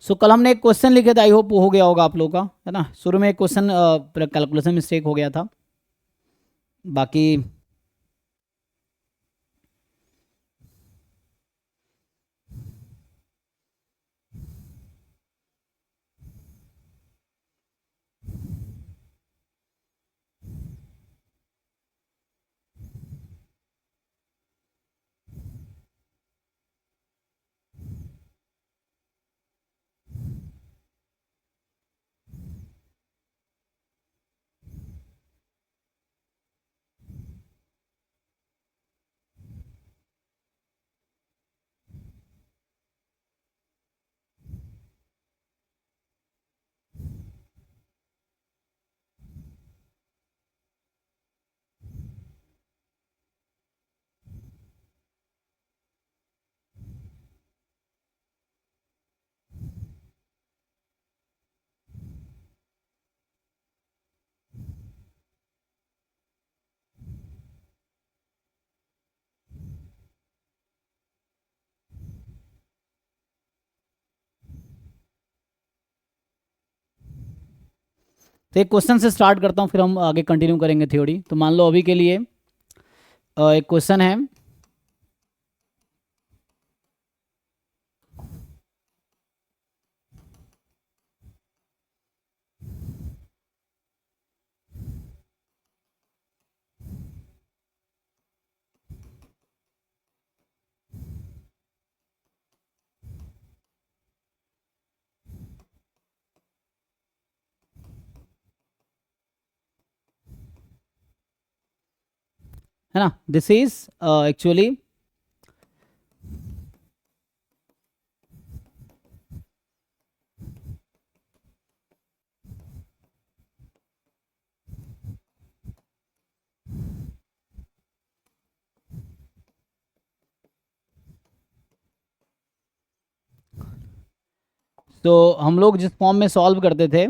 सो कल हमने एक क्वेश्चन लिखे थे, आई होप वो हो गया होगा आप लोग का, है ना। शुरू में एक क्वेश्चन कैलकुलेशन मिस्टेक हो गया था, बाकी तो एक क्वेश्चन से स्टार्ट करता हूँ, फिर हम आगे कंटिन्यू करेंगे थ्योरी। तो मान लो अभी के लिए एक क्वेश्चन है ना। दिस इज एक्चुअली तो हम लोग जिस फॉर्म में सॉल्व करते थे,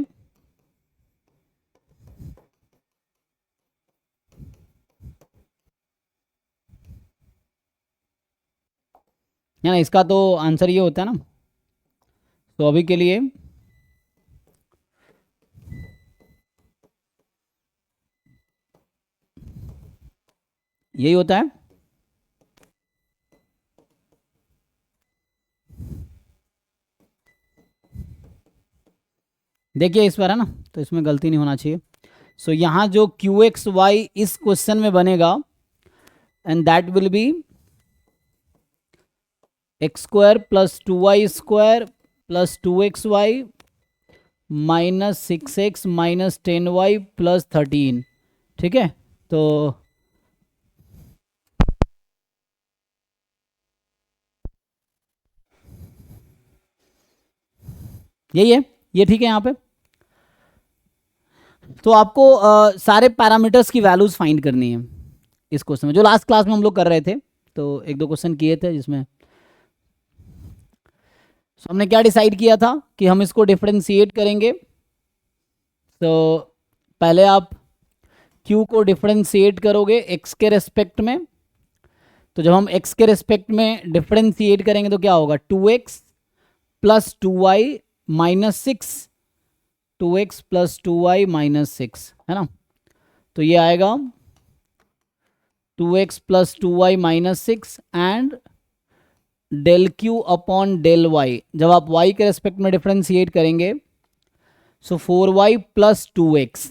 है ना, इसका तो आंसर ये होता है ना। तो अभी के लिए यही होता है। देखिए इस बार, है ना, तो इसमें गलती नहीं होना चाहिए। सो यहाँ जो क्यू एक्स वाई इस क्वेश्चन में बनेगा, and that will B x square plus 2y square plus 2xy minus 6x minus 10y plus 13। ठीक है, तो यही है, ये ठीक है यहाँ पे। तो आपको सारे पैरामीटर्स की वैल्यूज फाइंड करनी है इस क्वेश्चन में, जो लास्ट क्लास में हम लोग कर रहे थे। तो एक दो क्वेश्चन किए थे जिसमें हमने क्या डिसाइड किया था कि हम इसको डिफरेंशिएट करेंगे। तो पहले आप q को डिफरेंशिएट करोगे x के रेस्पेक्ट में। तो जब हम x के रेस्पेक्ट में डिफरेंशिएट करेंगे तो क्या होगा, 2x plus 2y minus 6, 2x plus 2y minus 6, है ना। तो ये आएगा 2x plus 2y minus 6 and del q upon del y। जब आप y के रेस्पेक्ट में डिफरेंशिएट करेंगे सो 4y plus 2x,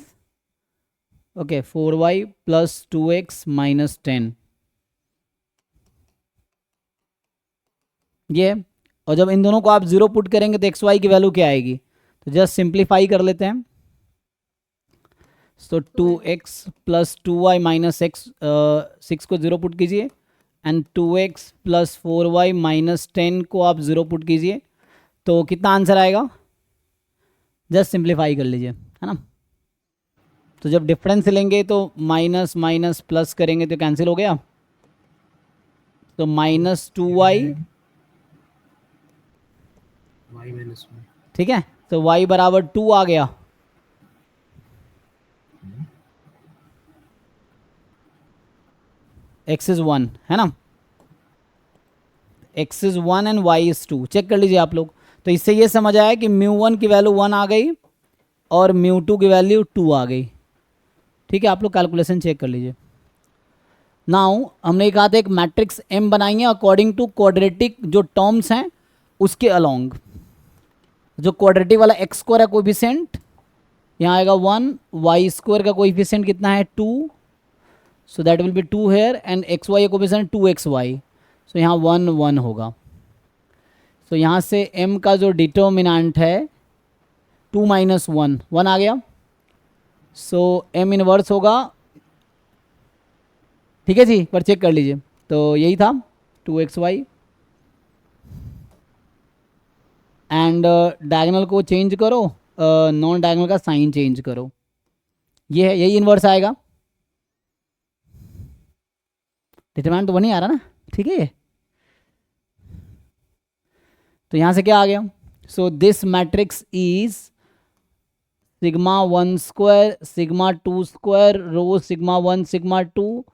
okay, 4y plus 2x minus 10, ये। और जब इन दोनों को आप जीरो पुट करेंगे तो एक्स वाई की वैल्यू क्या आएगी, तो जस्ट सिंप्लीफाई कर लेते हैं। सो 2x plus 2y minus x, 6 को जीरो पुट कीजिए, and 2x plus 4y minus 10 को आप जीरो पुट कीजिए, तो कितना आंसर आएगा, जस्ट सिंप्लीफाई कर लीजिए, है ना। तो जब डिफरेंस लेंगे तो माइनस माइनस प्लस करेंगे तो कैंसिल हो गया, तो माइनस 2y, ठीक है। तो y बराबर 2 आ गया, x इज 1, है ना, x is 1 and y is 2। Check कर लीजिए आप लोग। तो इससे ये समझ आया कि μ1 की वैल्यू 1 आ गई और μ2 की वैल्यू 2 आ गई। ठीक है, आप लोग कैलकुलेशन चेक कर लीजिए। नाउ हमने कहा था एक मैट्रिक्स M बनाएंगे अकॉर्डिंग टू क्वाड्रेटिक जो टर्म्स हैं उसके अलोंग। जो क्वाड्रेटिक वाला एक्स स्क्वायर है कोएफिशिएंट यहाँ आएगा 1, वाई स्क्वायर का कोएफिशिएंट कितना है 2, so that will be 2 here, and x y का कोएफिशिएंट 2xy, सो यहाँ 1 1 होगा। सो यहाँ से m का जो डिटर्मिनेंट है 2 - 1 1 आ गया। सो m इनवर्स होगा, ठीक है जी, पर चेक कर लीजिए। तो यही था 2xy, एंड डायगोनल को चेंज करो, नॉन डायगोनल का साइन चेंज करो, ये है, यही इन्वर्स आएगा। डिटरमिनेंट तो वही आ रहा ना, ठीक है। तो यहाँ से क्या आ गया, so this matrix is sigma 1 square sigma 2 square rho sigma 1 sigma 2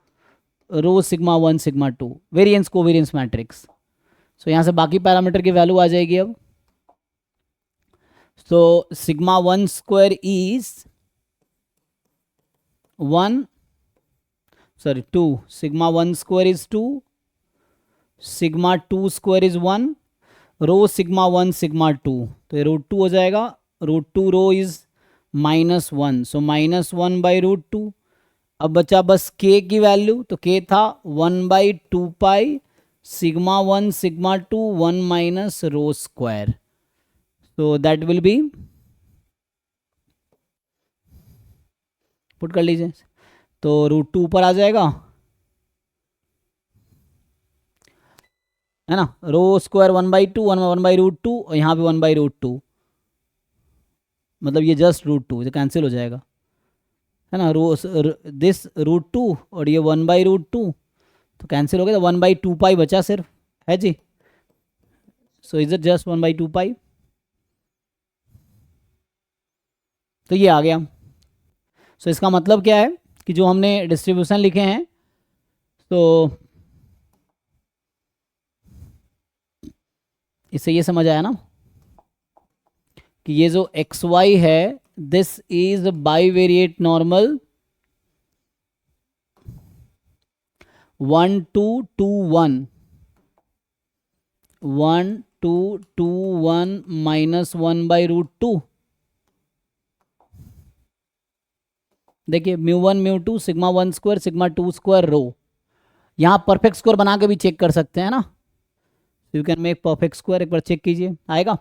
rho sigma 1 sigma 2 variance covariance matrix. So यहाँ से बाकी पैरामीटर की वैल्यू आ जाएगी अब। So sigma 1 square is 1, sorry 2, sigma 1 square is 2, sigma 2 square is 1, rho sigma 1 sigma 2, तो ये √2 हो जाएगा। √2 रो इज -1, सो -1 बाई √2। अब बचा बस k की वैल्यू, तो k था 1/2 pi sigma 1 sigma 2 1 minus rho square, so that will B, put कर लीजिए, तो √2 ऊपर आ जाएगा, है ना, रो स्क्वायर 1/2 1/√2 और यहाँ पे 1/√2, मतलब ये जस्ट √2 कैंसिल हो जाएगा, है ना, रो दिस √2 और ये 1/√2 तो कैंसिल हो गया, तो 1/2 पाई बचा सिर्फ, है जी। सो इज इट जस्ट 1/2 पाई, तो ये आ गया। सो इसका मतलब क्या है कि जो हमने डिस्ट्रीब्यूशन लिखे हैं, तो इससे ये समझ आया ना कि ये जो एक्स वाई है this is bivariate normal 1 2 2 1 1 2 2 1 -1 by √2। देखिए μ1 μ2 सिग्मा 1 स्क्वायर सिग्मा 2 स्क्वायर रो, यहाँ परफेक्ट स्क्वायर बना के भी चेक कर सकते हैं ना, you can make perfect square, एक बार चेक कीजिए आएगा।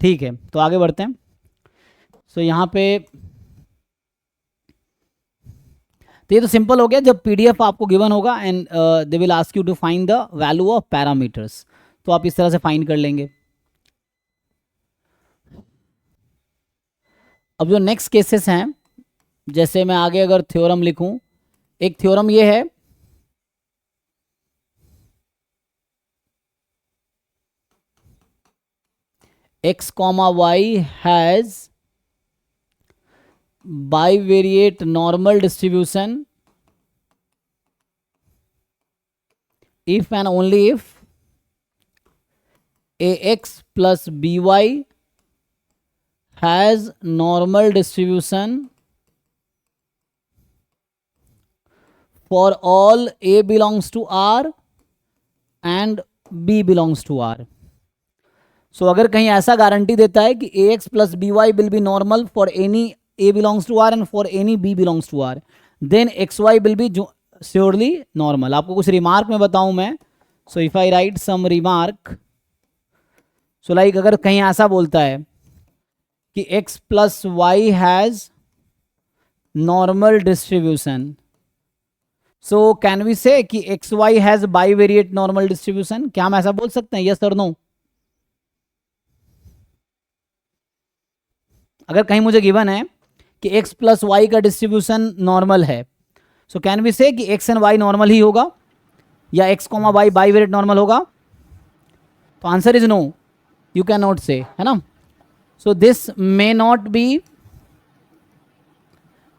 ठीक है, तो आगे बढ़ते हैं। सो यहाँ पे तो ये तो सिंपल हो गया, जब पीडीएफ आपको गिवन होगा and they will ask you to find the value of parameters, तो आप इस तरह से फाइंड कर लेंगे। अब जो नेक्स्ट केसेस हैं, जैसे मैं आगे अगर थ्योरम लिखूं, एक थ्योरम ये है x, y has bivariate normal distribution if and only if ax plus by has normal distribution for all a belongs to R and b belongs to R। सो अगर कहीं ऐसा गारंटी देता है कि ax plus by will be normal for any a belongs to R and for any b belongs to R, then xy will be surely normal। आपको कुछ remark में बताऊं मैं, so if I write some remark, so like अगर कहीं ऐसा बोलता है कि x plus y has normal distribution, so can we say कि xy has bivariate normal distribution, क्या हम ऐसा बोल सकते हैं, यस और नो? अगर कहीं मुझे गिवन है कि x प्लस वाई का डिस्ट्रीब्यूशन नॉर्मल है, सो कैन वी से कि x एंड y नॉर्मल ही होगा या x comma Y bivariate normal होगा? तो answer is no, you can not say, है ना. So this may not be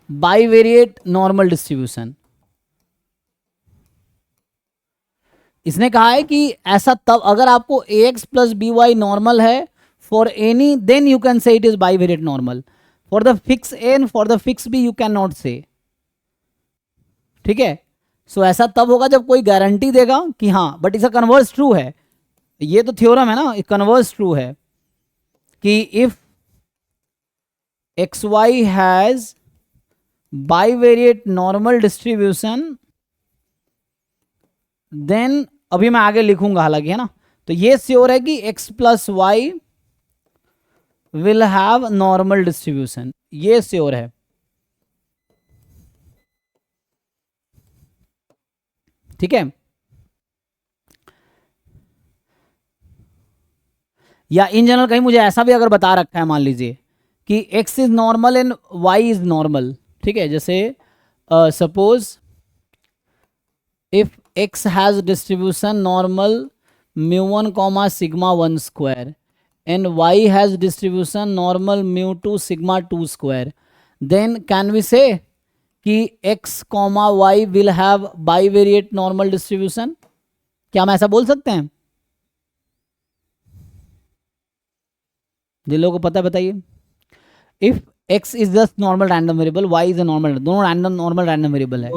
bivariate normal distribution. इसने कहा है कि ऐसा तब अगर आपको ax plus B Y normal है for any, then you can say it is bivariate normal. For the fix a and for the fix b you can not say. ठीक है. सो ऐसा तब होगा जब कोई गारंटी देगा कि हाँ, बट इसका कन्वर्स ट्रू है. ये तो थ्योरम है ना, कन्वर्स ट्रू है कि if x Y has bivariate normal distribution, then अभी मैं आगे लिखूंगा हालांकि, है ना. तो ये श्योर है कि x plus y will have normal distribution, ये श्योर है. ठीक है. या इन जनरल कहीं मुझे ऐसा भी अगर बता रखा है, मान लीजिए कि x is normal and y is normal. ठीक है. जैसे suppose if x has distribution normal μ1 comma sigma 1 square and y has distribution normal mu2 sigma 2 square, then can we say कि x comma y will have bivariate normal distribution? क्या हम ऐसा बोल सकते हैं? जिन लोगों को पता है बताइए. If x is just normal random variable, y is a normal, दोनों रैंडम नॉर्मल रैंडम वेरिएबल है,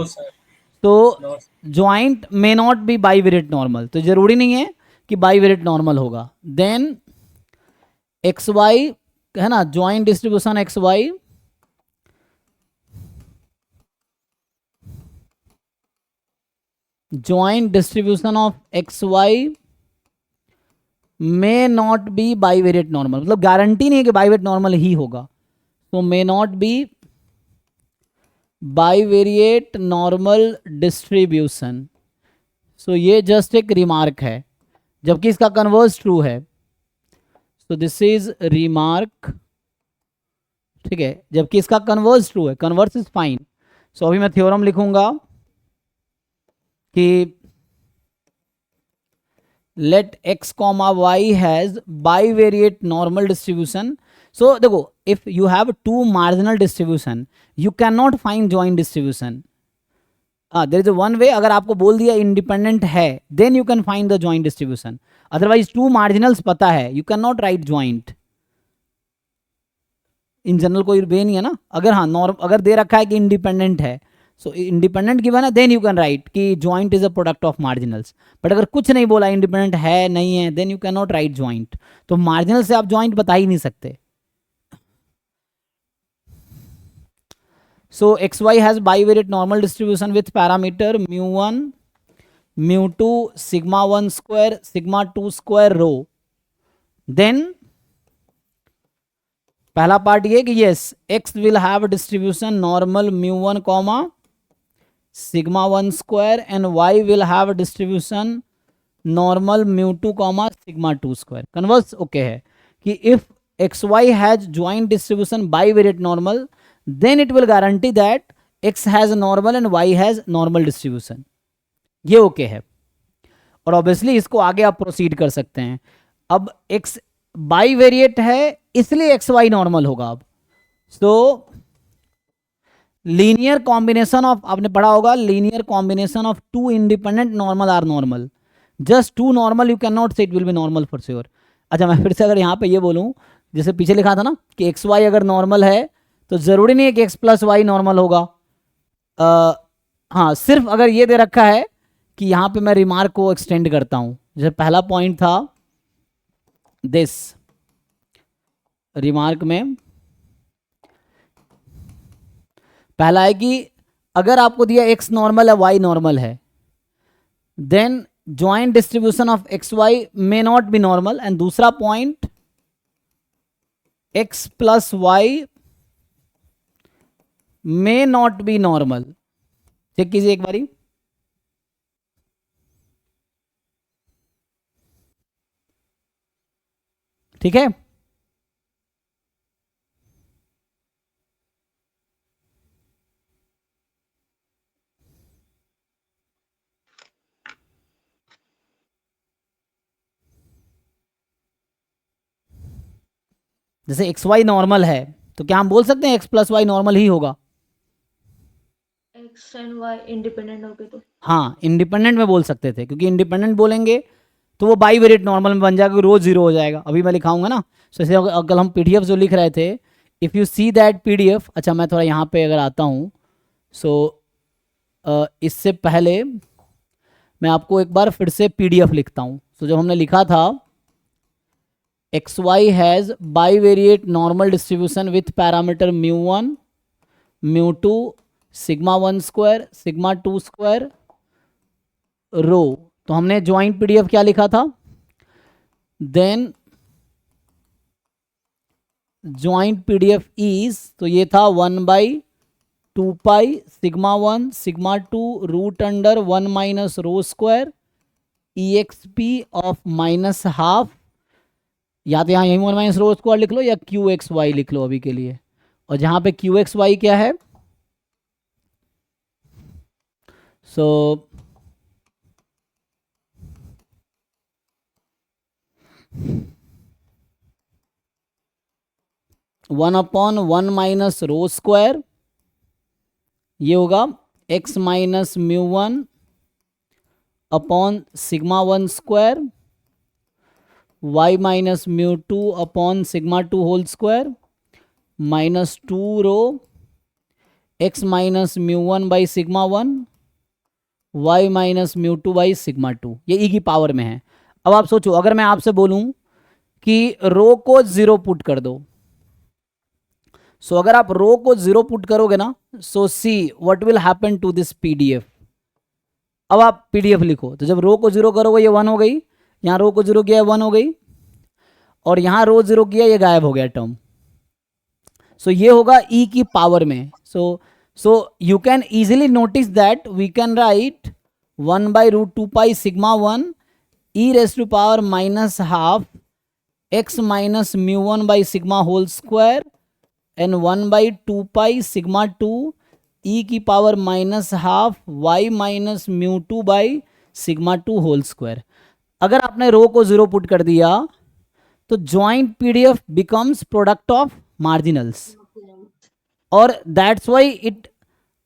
तो joint may not be bivariate normal. तो जरूरी नहीं है कि बाईवेरिएट नॉर्मल होगा. देन एक्स वाई, है ना, joint distribution x y joint distribution of x Y may not be bivariate normal. मतलब गारंटी नहीं है कि बाईवेरिएट नॉर्मल ही होगा. तो may not be bivariate normal distribution. सो ये जस्ट एक रिमार्क है, जबकि इसका कन्वर्स ट्रू है. So this is remark. ठीक है. जबकि इसका कन्वर्स ट्रू है, कन्वर्स इज फाइन. सो अभी मैं थ्योरम लिखूंगा कि let x comma y has bivariate normal distribution. So देखो, if you have two marginal distribution you cannot find joint distribution. there is a one way. अगर आपको बोल दिया independent है then you can find the joint distribution. otherwise two marginals पता है, you cannot write joint. In general कोई वे नहीं है ना. अगर हाँ नॉर्म अगर दे रखा है कि इंडिपेंडेंट है, सो इंडिपेंडेंट गिवन है, देन यू कैन राइट कि joint is a product of marginals. But अगर कुछ नहीं बोला, इंडिपेंडेंट है नहीं है, then you can not write joint. तो मार्जिनल से आप ज्वाइंट बता ही नहीं सकते. So X Y has bivariate normal distribution with parameter μ1 μ2 sigma 1 square sigma 2 square rho. Then पहला पार्ट ये कि yes X will have distribution normal μ1 comma sigma 1 square and y will have distribution normal μ2 comma sigma 2 square. Converse okay है कि if x Y has joint distribution bivariate normal, then it will guarantee that x has normal and y has normal distribution. ये okay है. और obviously इसको आगे आप proceed कर सकते हैं. अब x बाईवेरिएट है इसलिए एक्स वाई नॉर्मल होगा. अब सो लीनियर कॉम्बिनेशन ऑफ, आपने पढ़ा होगा, linear combination of two independent normal are normal. Just two normal you can not say it will be normal for sure. अच्छा, मैं फिर से अगर यहाँ पे ये बोलूँ, जैसे पीछे लिखा था ना कि एक्स वाई अगर नॉर्मल है तो जरूरी नहीं है कि एक्स प्लस वाई नॉर्मल होगा. हाँ, सिर्फ अगर ये दे रखा है कि यहाँ पे मैं रिमार्क को एक्सटेंड करता हूँ. जैसे पहला पॉइंट था दिस रिमार्क में, पहला है कि अगर आपको दिया x नॉर्मल है y नॉर्मल है, then joint distribution of x Y may not be normal. And दूसरा point x plus Y may not be normal. Check कीजिए एक बारी. ठीक है. जैसे एक्स वाई नॉर्मल है तो क्या हम बोल सकते हैं एक्स प्लस वाई नॉर्मल ही होगा? एक्स एंड वाई इंडिपेंडेंट हो गए तो। हाँ, इंडिपेंडेंट में बोल सकते थे, क्योंकि इंडिपेंडेंट बोलेंगे तो वो बाई वेरिएट नॉर्मल में बन जाएगा, रोज जीरो हो जाएगा। अभी मैं लिखाऊंगा ना। तो जैसे अगर हम पीडीएफ जो लिख रहे थे, if you see that PDF, अच्छा मैं थोड़ा यहाँ पे अगर आता हूँ, सो इससे पहले मैं आपको एक बार फिर से पीडीएफ लिखता हूँ। तो जब हमने लिखा था x Y has bivariate normal distribution with parameter mu one, mu two, sigma one square, sigma two square, rho. तो हमने ज्वाइंट पीडीएफ क्या लिखा था? देन ज्वाइंट पीडीएफ इज, तो ये था 1/2 sigma one sigma two root under 1 minus rho square EXP of minus half, या तो यहाँ यही 1 माइनस रो स्क्वायर लिख लो या QXY लिख लो अभी के लिए। और जहाँ पे QXY क्या है, सो 1/1 माइनस रो स्क्वायर, ये होगा x minus mu one upon sigma one square, y minus mu two upon sigma two whole square, minus 2 rho x minus mu one by sigma one, y minus mu two by sigma two, ये e की power में है। अब आप सोचो, अगर मैं आपसे बोलूं कि रो को जीरो पुट कर दो, सो अगर आप रो को जीरो पुट करोगे ना, so see what will happen to this PDF. अब आप पीडीएफ लिखो, तो जब रो को जीरो करोगे ये 1 हो गई, यहाँ रो को जीरो किया 1 हो गई, और यहाँ रो जीरो किया ये गायब हो गया टर्म। सो ये होगा ई की पावर में। So you can easily notice that we can write 1/√2 sigma one e raise to power minus half x minus mu one by sigma whole square and 1/2 sigma two e की power minus half y minus mu two by sigma two whole square. अगर आपने rho को zero put कर दिया तो joint PDF becomes product of marginals, और that's why it.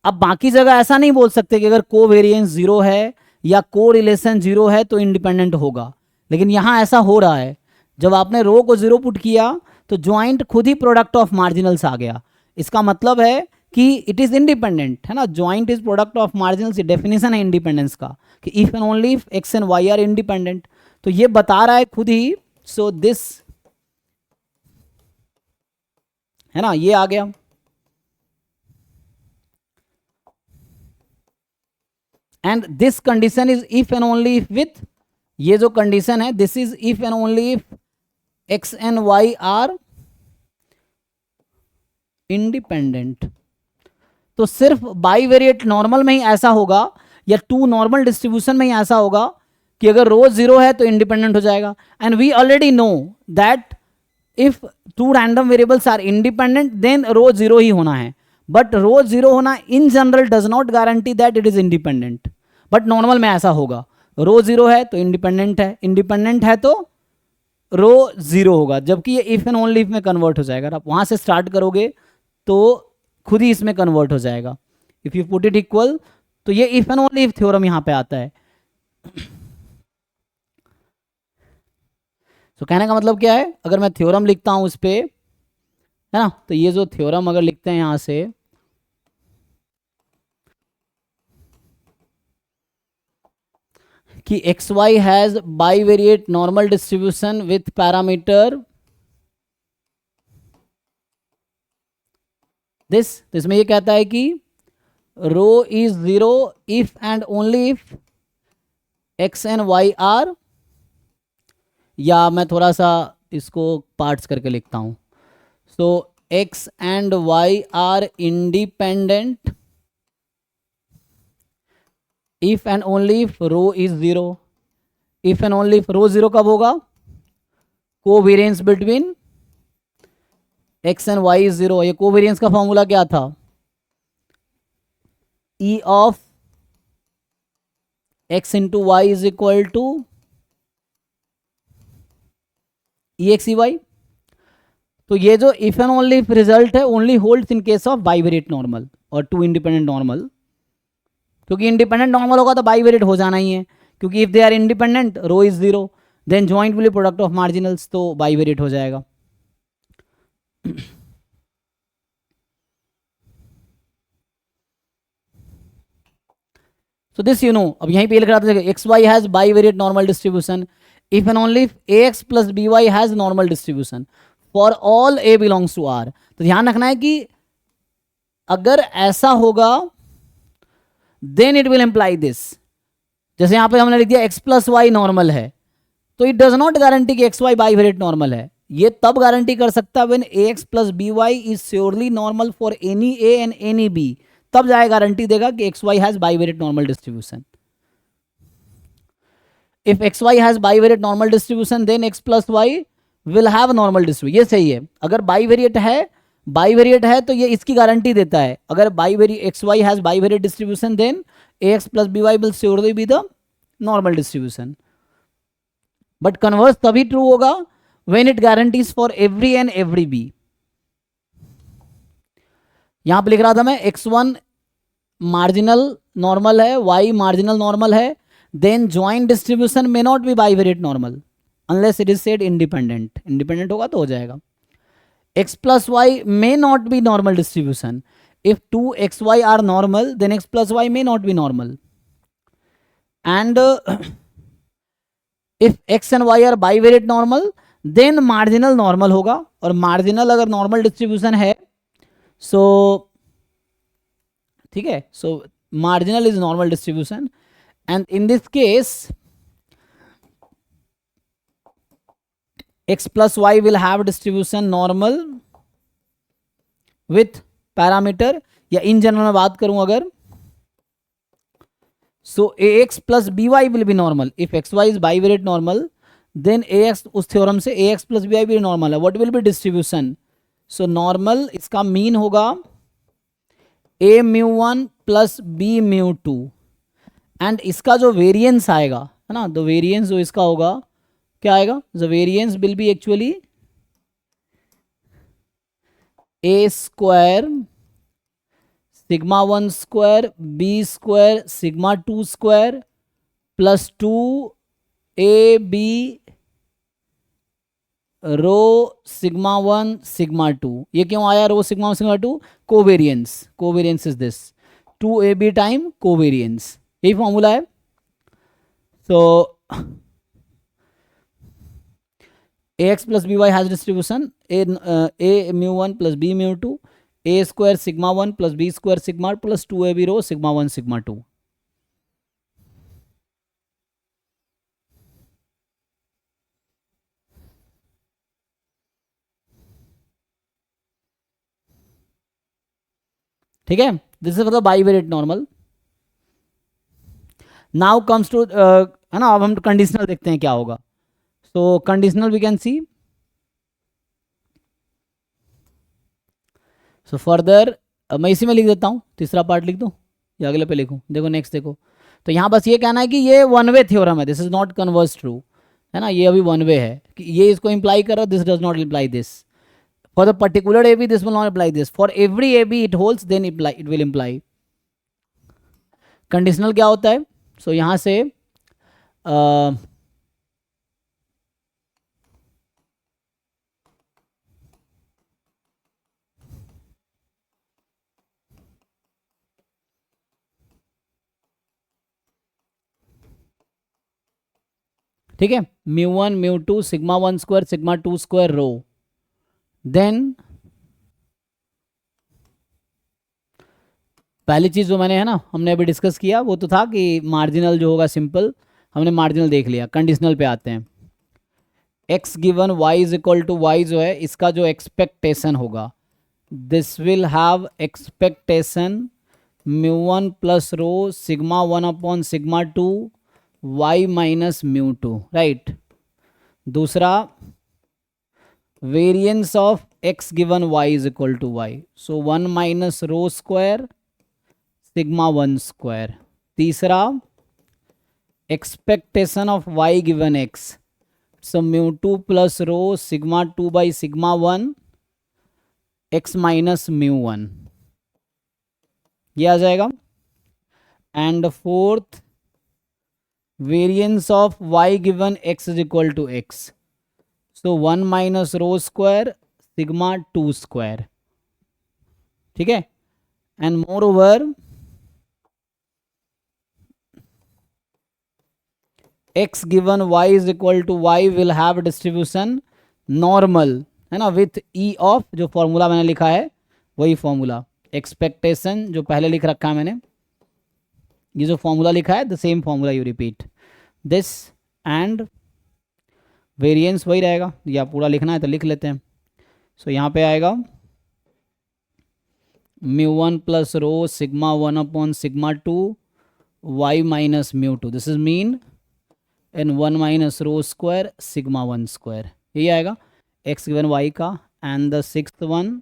अब बाकी जगह ऐसा नहीं बोल सकते कि अगर को वेरिएंस जीरो है या को रिलेशन जीरो है तो इंडिपेंडेंट होगा, लेकिन यहां ऐसा हो रहा है। जब आपने रो को जीरो पुट किया तो ज्वाइंट खुद ही प्रोडक्ट ऑफ मार्जिनल्स आ गया। इसका मतलब है कि इट इज इंडिपेंडेंट, है ना। Joint is product of marginals, definition है इंडिपेंडेंस का कि if and only if x and Y are independent. तो ये बता रहा है खुद ही। सो दिस, है ना, ये आ गया। And this condition is if and only if with, ये जो कंडीशन है this is if and only if x and Y are independent. तो सिर्फ बाई वेरिएट नॉर्मल में ही ऐसा होगा, या टू नॉर्मल डिस्ट्रीब्यूशन में ही ऐसा होगा कि अगर रो जीरो है तो इंडिपेंडेंट हो जाएगा। And we already know that if two random variables are independent then rho zero ही होना है। बट रो जीरो होना in general does not guarantee that it is independent, but normal में ऐसा होगा। रो जीरो है तो इंडिपेंडेंट है, इंडिपेंडेंट है तो रो जीरो होगा, जबकि ये इफ एंड ओनली इफ में कन्वर्ट हो जाएगा। आप वहां से स्टार्ट करोगे तो खुद ही इसमें कन्वर्ट हो जाएगा। If you put it equal, तो ये if and only if theorem यहां पे आता है। तो कहने का मतलब क्या है, अगर मैं थ्योरम लिखता हूं उस पे, है ना, तो ये जो थ्योरम अगर लिखते हैं यहां से, कि x Y has bivariate normal distribution with parameter this, तो इसमें ये कहता है कि rho is zero if and only if x and Y are, या मैं थोड़ा सा इसको पार्ट्स करके लिखता हूं। So X and Y are independent if and only if rho is zero. If and only if rho zero कब होगा, covariance between X and Y is zero. ये कोवेरिएंस का फॉर्मूला क्या था, E of X into Y is equal to E x E Y. तो ये जो if and only if result है only holds in case of bivariate normal और two independent normal, क्योंकि इंडिपेंडेंट नॉर्मल होगा तो बाइवेरिएट हो जाना ही है, क्योंकि if they are independent rho is zero then joint will be product of marginals, तो बाइवेरिएट हो जाएगा. So this you know, अब यहीं पे लिख रहा था x Y has bivariate normal distribution if and only if a x plus B y has normal distribution for all a belongs to R. तो ध्यान रखना है कि अगर ऐसा होगा then it will imply this. जैसे यहां पे हमने लिख दिया एक्स प्लस वाई नॉर्मल है, तो इट डज नॉट गारंटी कि एक्स वाई बाइवेरिएट नॉर्मल है. ये तब गारंटी कर सकता है when a x plus B y is surely normal for any a and any b, तब जाए गारंटी देगा कि x Y has bivariate normal distribution. If x Y has bivariate normal distribution then x plus y will have normal distribution. ये सही है. अगर bivariate है तो ये इसकी गारंटी देता है. अगर bivariate x Y has bivariate distribution then a x plus B y will surely be the normal distribution. But converse तभी ट्रू होगा when it guarantees for every and every b. यहां पे लिख रहा था मैं x1 मार्जिनल नॉर्मल है, y marginal normal है, then joint distribution may not be bivariate normal unless it is said independent. Independent होगा तो हो जाएगा. x plus Y may not be normal distribution. If two x y are normal then x plus Y may not be normal. And if x and y are bivariate normal then marginal normal होगा. और marginal अगर normal distribution है सो ठीक है, सो marginal is normal distribution and in this case x plus y will have distribution normal with parameter, या in general में बात करूं अगर so ax plus by will be normal if xy is bivariate normal then ax, उस theorem से ax plus by भी normal है. what will be distribution? so normal इसका मीन होगा a mu1 plus b mu2 and इसका जो variance आएगा है ना, द वेरिएंस जो इसका होगा क्या आएगा, the variance will be actually a square sigma 1 square b square sigma 2 square plus 2 a b rho sigma 1 sigma 2. ये क्यों आया rho sigma 1 sigma 2? Covariance is this 2ab time covariance, यही फॉर्मूला है. So ax plus by has distribution a mu1 plus b mu2 a square sigma 1 plus b square sigma plus 2ab row sigma 1 sigma 2. ठीक है, this is for the bivariate normal. Now comes to है ना, अब हम conditional देखते हैं क्या होगा. So conditional we can see. So further मैं इसी में लिख देता हूँ, तीसरा पार्ट लिख दूँ या अगले पे लिखूँ. देखो नेक्स्ट देखो, तो यहाँ बस ये कहना है कि ये वन वे थ्योरम है, this is not converse true है ना, ये अभी वन वे है कि ये इसको इंप्लाई कर रहा है, this does not imply this. For the particular a b this will not imply this. For every a b it holds then it will imply. Conditional क्या होता है? सो यहाँ से ठीक है, mu1 mu2 sigma 1 square sigma 2 square rho. Then पहली चीज जो मैंने है ना हमने अभी डिस्कस किया वो तो था कि मार्जिनल जो होगा सिंपल, हमने मार्जिनल देख लिया. कंडीशनल पे आते हैं. x given y is equal to y जो है इसका जो एक्सपेक्टेशन होगा this will have expectation mu1 plus rho sigma 1 upon sigma 2 y minus mu 2, right. दूसरा variance of x given y is equal to y, so 1 minus rho square sigma 1 square. तीसरा expectation of y given x, so mu 2 plus rho sigma 2 by sigma 1 x minus mu one, ये आ जाएगा। And fourth variance of y given x is equal to x, so 1 minus rho square sigma 2 square, ठीक है। And moreover x given y is equal to y will have distribution normal, है ना, with e of, जो formula मैंने लिखा है वही formula, expectation जो पहले लिख रखा है मैंने, ये जो फॉर्मूला लिखा है the same formula you repeat this, and variance वही रहेगा, या पूरा लिखना है तो लिख लेते हैं। सो यहाँ पे आएगा mu one plus rho sigma one upon sigma two y minus mu two, this is mean and one minus rho square sigma one square, यही आएगा एक्स गिवन वाई का। And the sixth one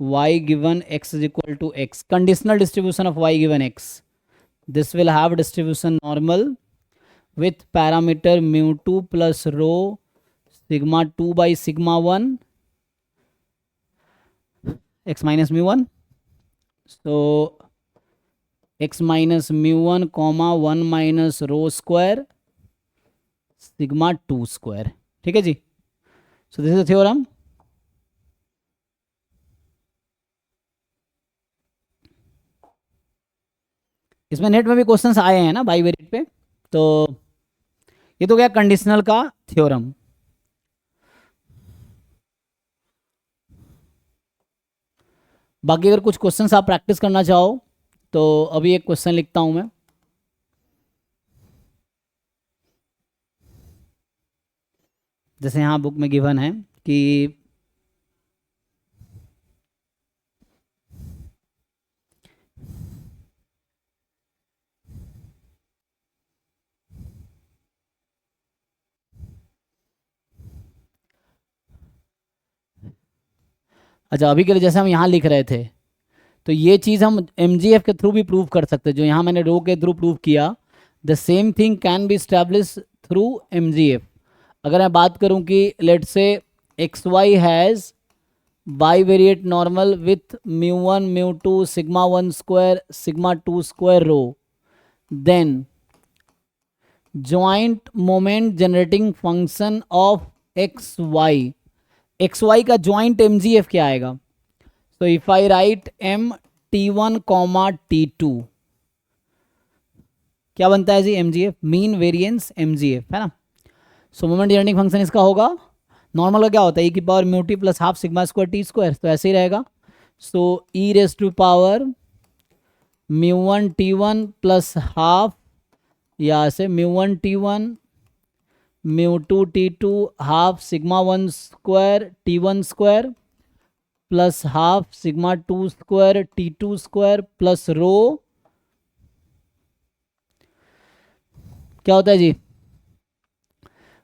y given x is equal to x, conditional distribution of y given x, this will have distribution normal with parameter mu2 plus rho sigma 2 by sigma 1 x minus mu1, so x minus mu1 comma 1 minus rho square sigma 2 square, ठीक है जी। so this is the theorem। इसमें net में भी questions आए हैं ना bivariate पे, तो ये तो गया कंडीशनल का थ्योरम। बाकी अगर कुछ क्वेश्चंस आप प्रैक्टिस करना चाहो तो अभी एक क्वेश्चन लिखता हूं मैं। जैसे यहाँ बुक में गिवन है कि अच्छा, अभी के लिए जैसे हम यहाँ लिख रहे थे, तो ये चीज़ हम MGF के थ्रू भी प्रूव कर सकते हैं, जो यहाँ मैंने रो के थ्रू प्रूव किया, the same thing can be establish through MGF। अगर मैं बात करूँ कि let say XY has bivariate normal with mu one mu two sigma one square sigma two square rho, then joint moment generating function of XY का joint MGF क्या आएगा? So if I write M T1 comma T2, क्या बनता है जी? MGF, mean variance MGF, है ना। सो moment generating function इसका होगा, नॉर्मल का क्या होता है, e की power mu t plus half sigma square t square, तो ऐसे ही रहेगा। So e raise to power mu one t one plus half, या से mu one t one mu two t two half sigma one square t one square plus half sigma two square t two square plus rho, क्या होता है जी?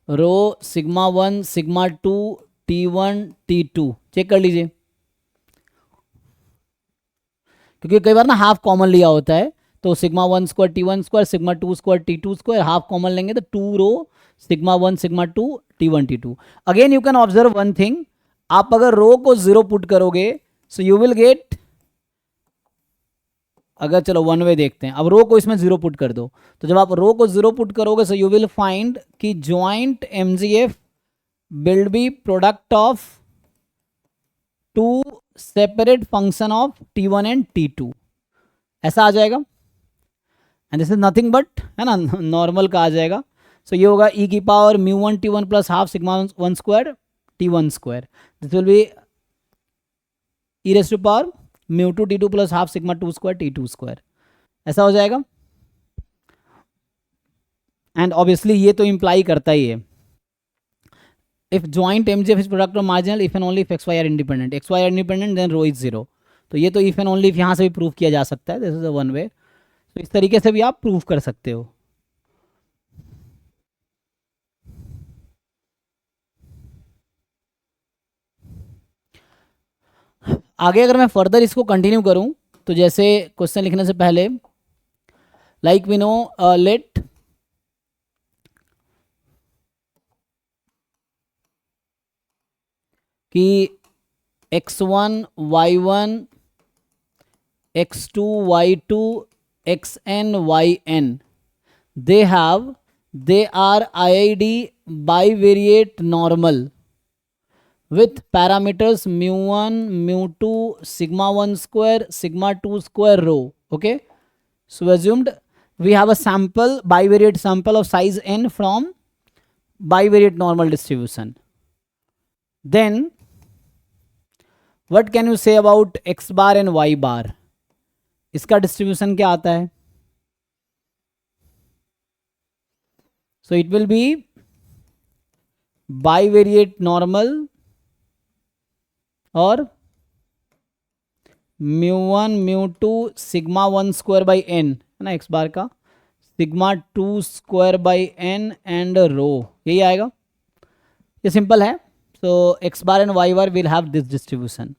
Rho sigma one sigma two t one t two, check कर लीजिए, क्योंकि कई बार ना half common लिया होता है, तो sigma one square t one square sigma two square t two square, half common लेंगे तो two rho sigma one sigma two t one t two. Again you can observe one thing, आप अगर रो को zero put करोगे so you will get, अगर चलो one way देखते हैं, अब रो को इसमें जीरो पुट कर दो, तो जब आप रो को जीरो पुट करोगे सो यू विल फाइंड कि joint MGF will be product of two separate function of T1 and T2, ऐसा आ जाएगा। And this is nothing but, है ना, नॉर्मल का आ जाएगा। सो ये होगा e की power mu one t one plus half sigma one square t one square, this will be e raise to power mu two t two plus half sigma two square t two square, ऐसा हो जाएगा। And obviously ये तो imply करता ही है, if joint MGF is product of marginal if and only if XY are independent, XY are independent then rho is zero, तो ये तो इफ एंड ओनली इफ यहाँ से भी प्रूव किया जा सकता है, this is a one way, तो इस तरीके से भी आप प्रूव कर सकते हो। आगे अगर मैं फर्दर इसको कंटिन्यू करूं, तो जैसे क्वेश्चन लिखने से पहले, लाइक वी नो लेट कि x1 y1 x2 y2 xn yn, they are IID bivariate normal with parameters mu1 mu2 sigma 1 square sigma 2 square rho. Okay, so assumed we have a sample, bivariate sample of size n from bivariate normal distribution. Then what can you say about x bar and y bar? इसका distribution क्या आता है? So it will be bivariate normal और mu1 mu2 sigma 1 square by n है ना, x बार का sigma 2 square by n and rho, यही आएगा. ये सिंपल है. So x bar and y bar will have this distribution,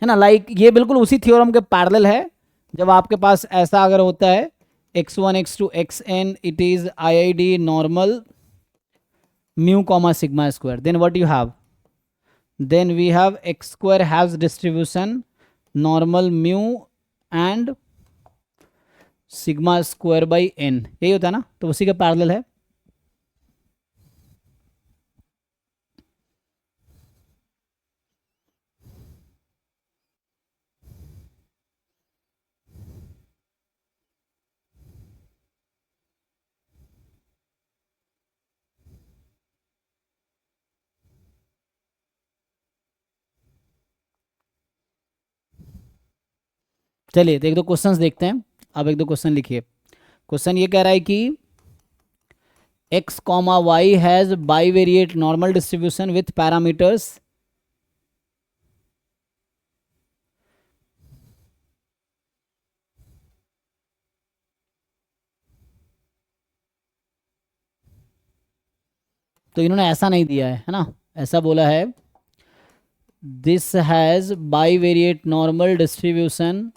है ना. लाइक ये बिल्कुल उसी थ्योरम के पैरेलल है. जब आपके पास ऐसा अगर होता है x1 x2 xn, it is IID normal mu comma sigma square, then what you have? Then we have x square has distribution normal mu and sigma square by n, यही होता है ना. तो उसी के पैरेलल है. चलिए तो एक दो क्वेश्चंस देखते हैं. अब एक दो क्वेश्चन लिखिए. क्वेश्चन ये कह रहा है कि x comma y has bivariate normal distribution with parameters तो इन्होंने ऐसा नहीं दिया है ना, ऐसा बोला है this has bivariate normal distribution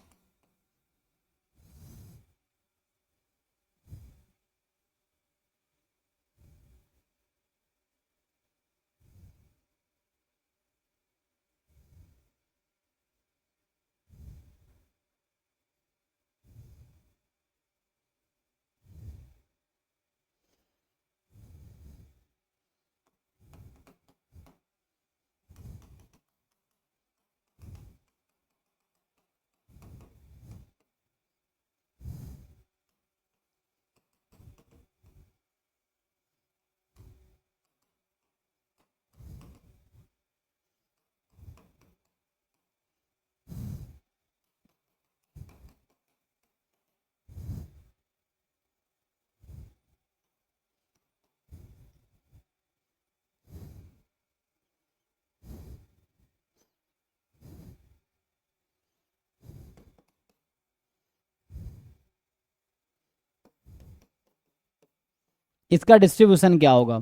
इसका डिस्ट्रीब्यूशन क्या होगा.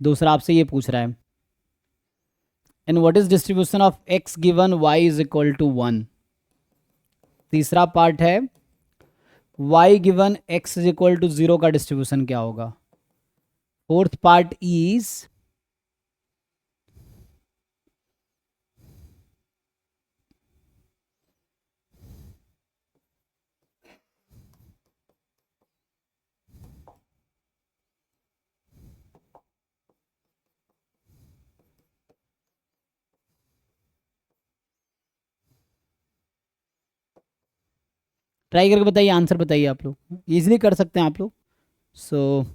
दूसरा आपसे ये पूछ रहा है and what is distribution of x given y is equal to 1. तीसरा पार्ट है y given x is equal to 0 का डिस्ट्रीब्यूशन क्या होगा. फोर्थ पार्ट इज ट्राई करके बताइए, आंसर बताइए. आप लोग इजीली कर सकते हैं आप लोग. सो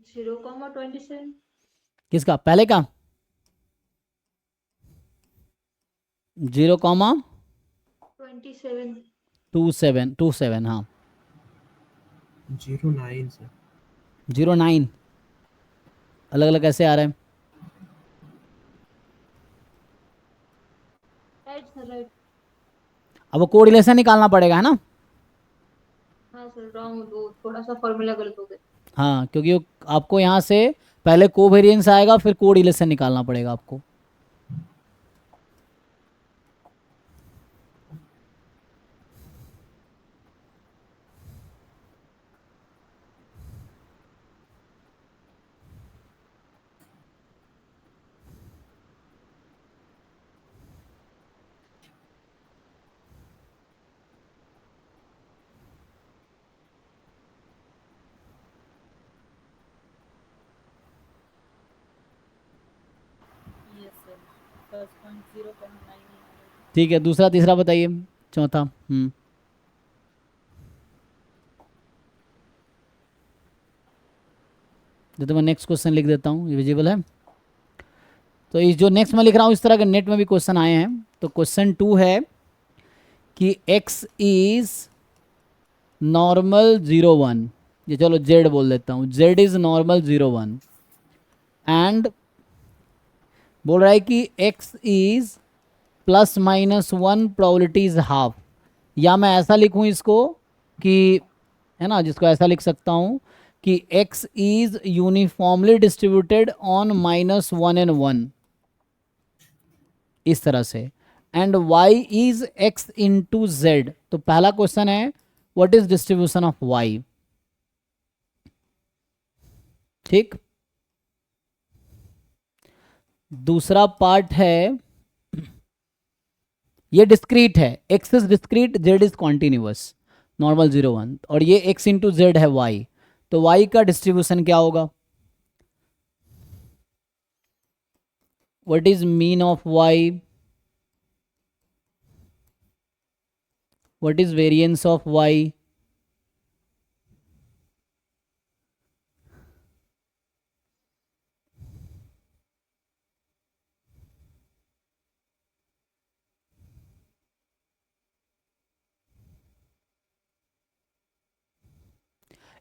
0,27. किसका, पहले का? 0,27 27. 27, हाँ 09 सर. 09 अलग अलग कैसे आ रहे हैं? Right sir, right. अब वो कोरिलेशन निकालना पड़ेगा, है ना? हाँ सर, रॉन्ग, वो थोड़ा सा फॉर्मूला गलत हो गया. हाँ, क्योंकि आपको यहाँ से पहले कोवेरिएंस आएगा, फिर कोरिलेशन निकालना पड़ेगा आपको. ठीक है, दूसरा तीसरा बताइए, चौथा. तो मैं नेक्स्ट क्वेश्चन लिख देता हूँ, ये विजिबल है. तो इस जो नेक्स्ट मैं लिख रहा हूँ, इस तरह के नेट में भी क्वेश्चन आए हैं. तो क्वेश्चन 2 है कि x इज नॉर्मल 0, 1. ये चलो z बोल देता हूँ, z इज नॉर्मल 0, 1 एंड बोल रहा है कि x is +-1 probability is half. या मैं ऐसा लिखूँ इसको कि, है ना, जिसको ऐसा लिख सकता हूँ कि x is uniformly distributed on -1 and 1, इस तरह से. And y is x into z. तो पहला क्वेश्चन है what is distribution of y. ठीक. दूसरा पार्ट है, ये डिस्क्रीट है, x is discrete, z is continuous, normal 0, 1, और ये x इंटू जेड है y. तो y का डिस्ट्रीब्यूशन क्या होगा? What is mean of y? What is variance of y?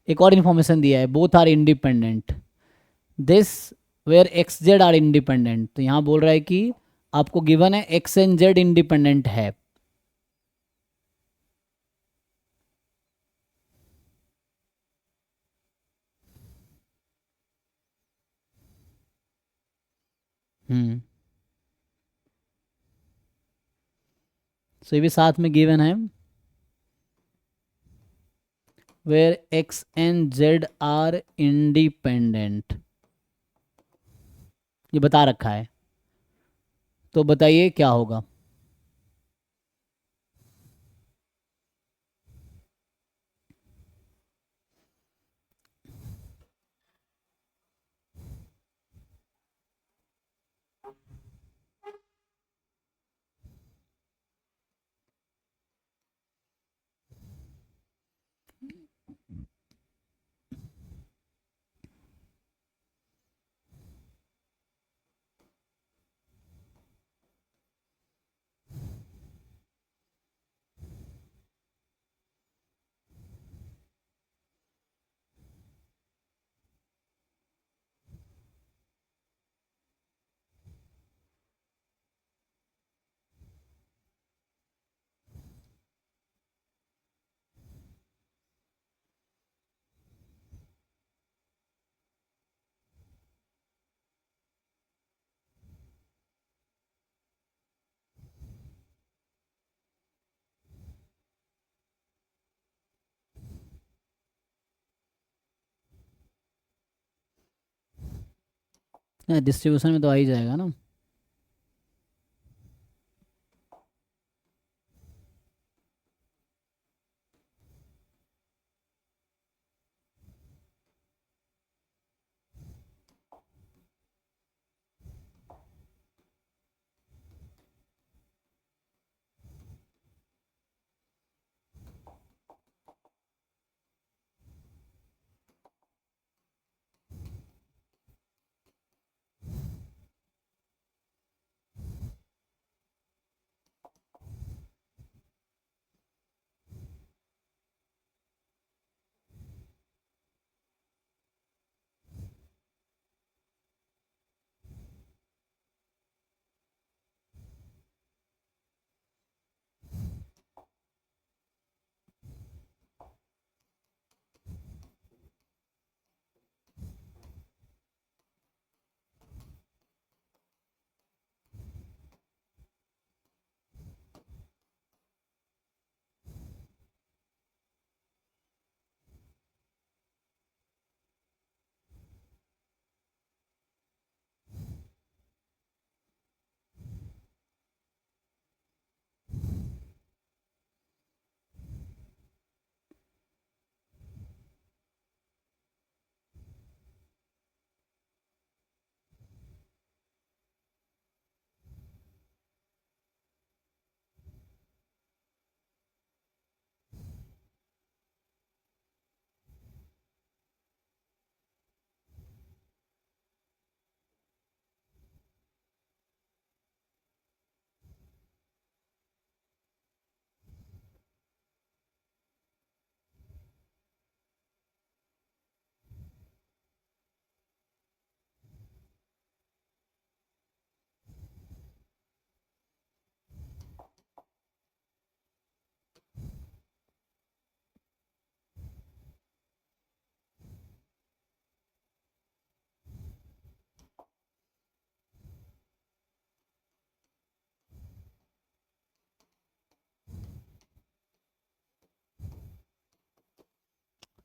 एक और इंफॉर्मेशन दिया है, both are independent. This where x z are independent. तो यहाँ बोल रहा है कि आपको गिवन है एक्स एंड जेड इंडिपेंडेंट है. सो ये भी साथ में गिवन है, where x and z are independent, ये बता रखा है. तो बताइए क्या होगा? डिस्ट्रीब्यूशन में तो आ ही जाएगा ना.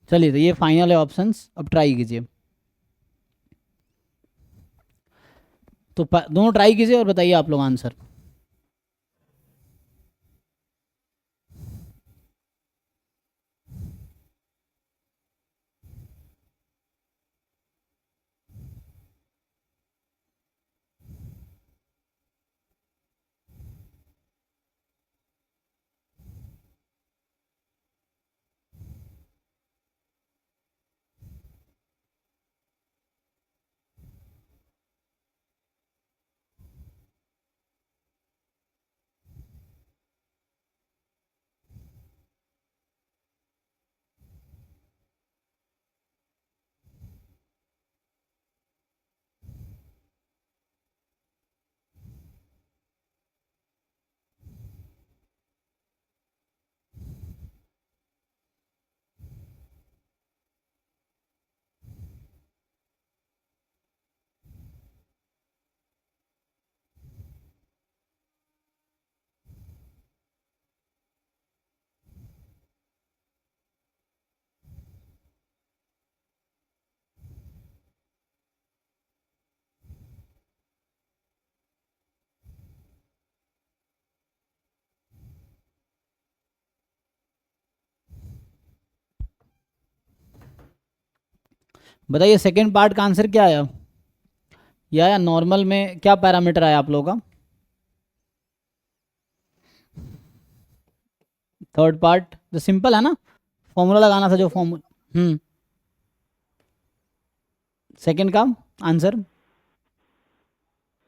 चलिए तो ये फाइनल है ऑप्शंस, अब ट्राई कीजिए। तो दोनों ट्राई कीजिए और बताइए आप लोग आंसर। बताइए सेकेंड पार्ट का आंसर क्या आया, या नॉर्मल में क्या पैरामीटर आया आप लोगों का। थर्ड पार्ट जो सिंपल है ना, फॉर्मूला लगाना था जो फॉर्मूला। सेकंड का आंसर।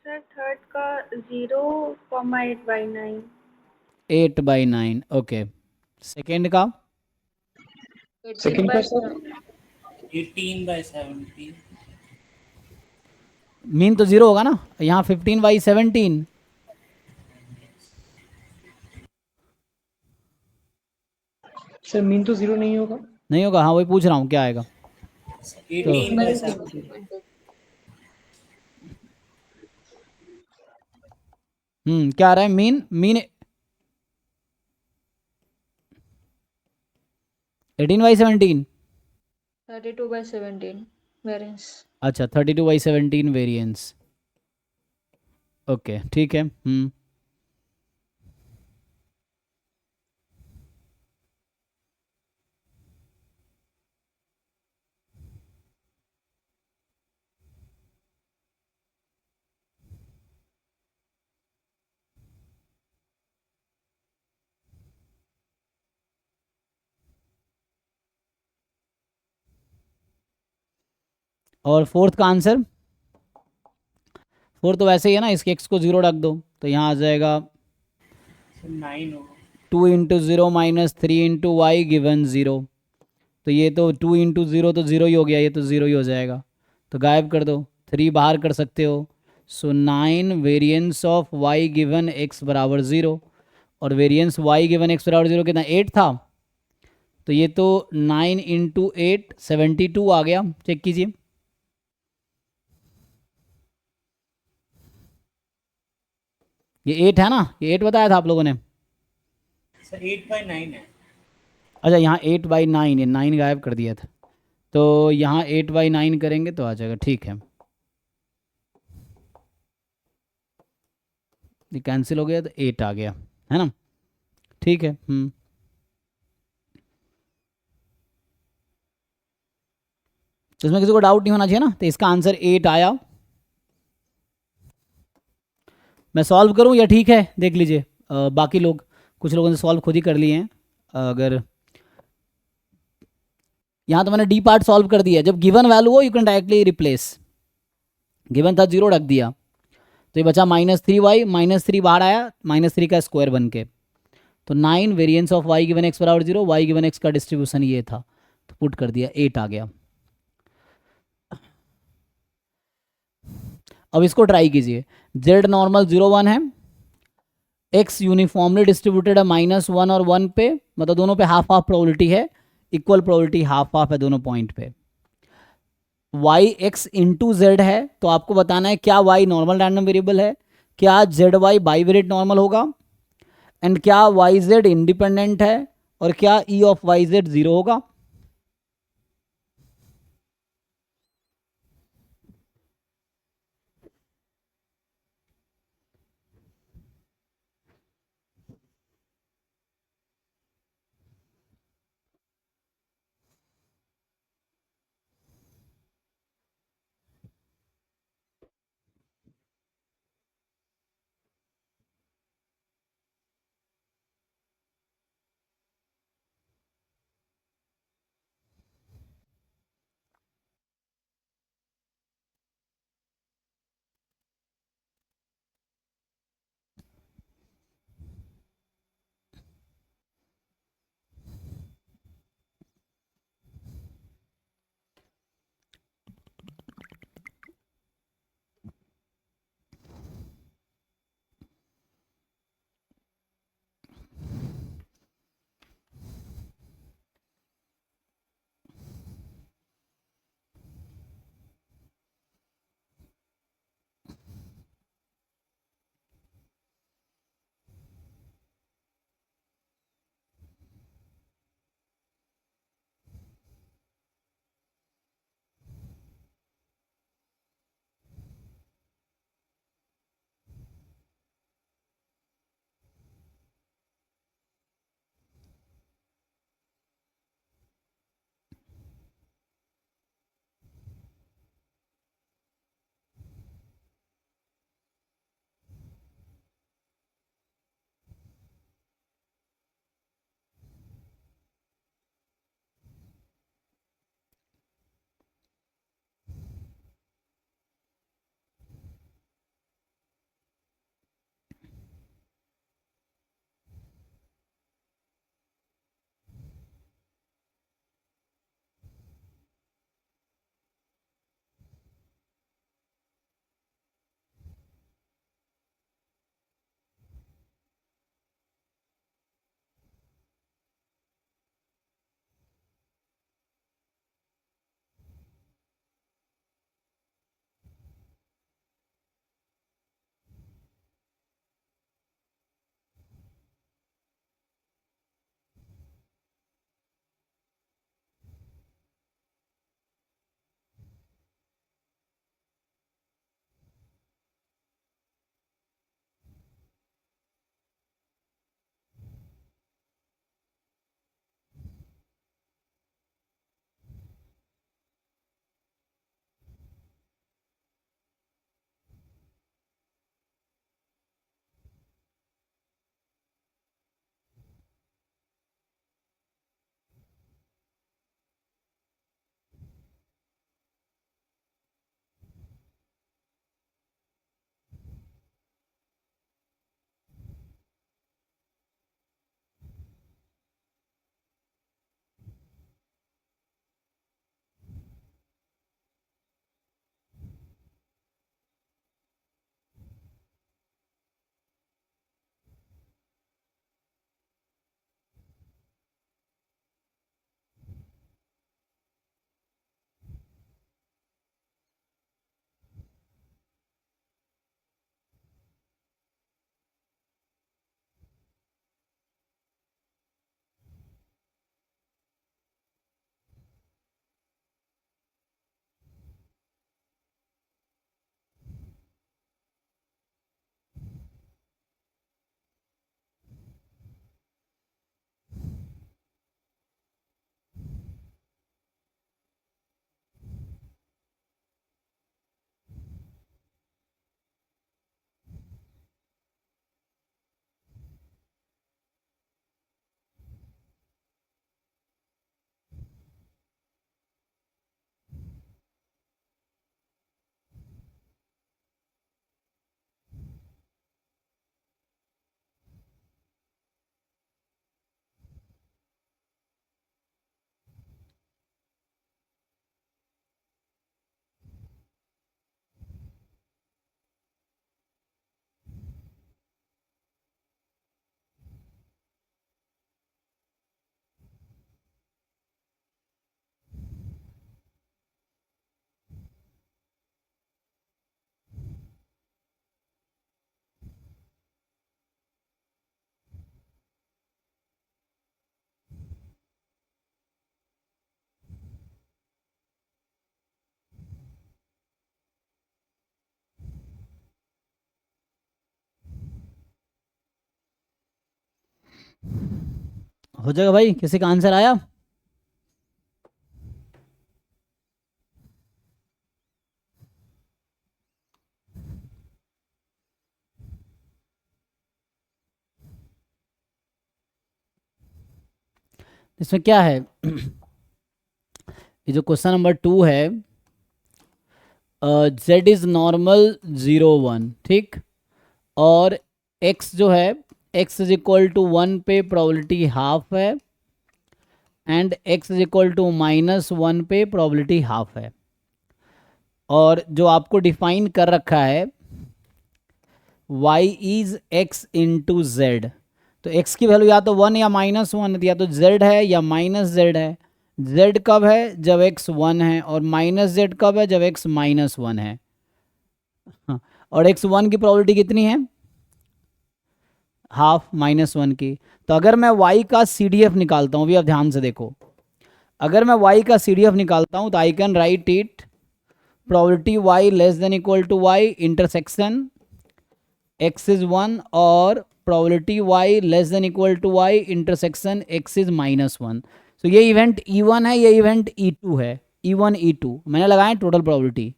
सर थर्ड का 0,8/9। 8/9, ओके। सेकंड का सेकंड का सर 18/17। मीन तो 0 होगा ना, यहाँ 15/17। सर मीन तो 0 नहीं होगा। नहीं होगा, हाँ वही पूछ रहा हूँ क्या आएगा। 18/17। क्या आ रहा है, मीन मीन 18/17। 32/17 वेरिएंस। अच्छा 32/17 वेरिएंस, ओके ठीक है। और फोर्थ का आंसर। फोर्थ तो वैसे ही है ना, इसके एक्स को 0 रख दो तो यहाँ आ जाएगा 9 होगा। 2 × 0 - 3 × y गिवन 0। तो ये तो 2 × 0 तो 0 ही हो गया, ये तो 0 ही हो जाएगा, तो गायब कर दो, 3 बाहर कर सकते हो। सो 9 variance of y given x बराबर 0, और वेरिएंस y गिवन x बराबर 0 कितना 8 था, तो ये तो 9 × 8 72 आ गया। चेक कीजिए, ये 8 है ना, ये 8 बताया था आप लोगों ने। सर 8/9 है। अच्छा यहाँ 8/9 है, 9 गायब कर दिया था, तो यहाँ 8/9 करेंगे तो आ जाएगा, ठीक है। ये कैंसिल हो गया तो 8 आ गया, है ना, ठीक है। तो इसमें किसी को डाउट नहीं होना चाहिए ना, तो इसका आंसर 8 आया। मैं सॉल्व करूं या ठीक है, देख लीजिए। बाकी लोग, कुछ लोगों ने सॉल्व खुद ही कर लिए हैं। अगर यहाँ तो मैंने डी पार्ट सॉल्व कर दिया, जब गिवन वैल्यू हो you can directly replace. Given था 0 रख दिया, तो ये बचा -3y, -3 बाहर आया, -3 का स्क्वायर बन के, तो 9 variance of y given x बराबर 0, y गिवन x का डिस्ट्रीब्यूशन ये था, तो पुट कर दिया, 8 आ गया। अब इसको ट्राई कीजिए। z नॉर्मल 0 1 है, x यूनिफॉर्मली डिस्ट्रीब्यूटेड है -1 और 1 पे, मतलब दोनों पे हाफ हाफ प्रोबेबिलिटी है, इक्वल प्रोबेबिलिटी हाफ हाफ है दोनों पॉइंट पे। y x इंटू जेड है, तो आपको बताना है क्या y नॉर्मल रैंडम वेरिएबल है, क्या जेड वाई बाईवेरिएट नॉर्मल होगा, एंड क्या वाई जेड इंडिपेंडेंट है, और क्या ई ऑफ वाई जेड 0 होगा। हो जाएगा भाई, किसी का आंसर आया? इसमें क्या है ये जो क्वेश्चन नंबर 2 है, z इज नॉर्मल 0 1, ठीक, और x जो है x इज इक्वल टू 1 पे प्रोबेबिलिटी हाफ है and x is equal to -1 पे प्रोबेबिलिटी हाफ है। और जो आपको डिफाइन कर रखा है y is x into Z, तो x की वैल्यू या तो 1 या -1, या तो z है या -z है। z कब है? जब x 1 है, और -z कब है? जब x -1 है। हाँ, और x 1 की प्रोबेबिलिटी कितनी है? हाफ -1 की। तो अगर मैं y का CDF निकालता हूँ, भी आप ध्यान से देखो, अगर मैं y का CDF निकालता हूँ तो I can write it probability y less than equal to y intersection x is 1 और probability y less than equal to y intersection x is -1। तो ये इवेंट E1 है, ये इवेंट E2 है, E1 E2 मैंने लगाया total probability.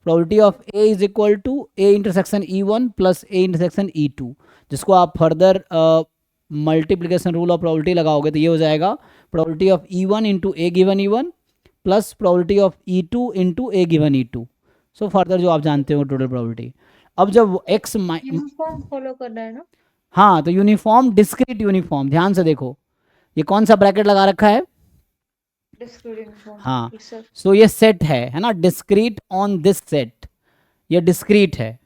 Probability of A is equal to A intersection E1 plus A intersection E2, जिसको आप further multiplication rule of probability लगाओगे तो ये हो जाएगा probability of E1 into A given E1 plus probability of E2 into A given E2। So further जो आप जानते हो टोटल प्रोबेबिलिटी। अब जब x यूनिफॉर्म फॉलो करना है ना? हाँ, तो यूनिफॉर्म डिस्क्रीट यूनिफॉर्म, ध्यान से देखो ये कौन सा ब्रैकेट लगा रखा है? Discrete uniform. हाँ, यस सर। सो ये सेट है ना, डिस्क्रीट ऑन दिस सेट, ये डिस्क्रीट है,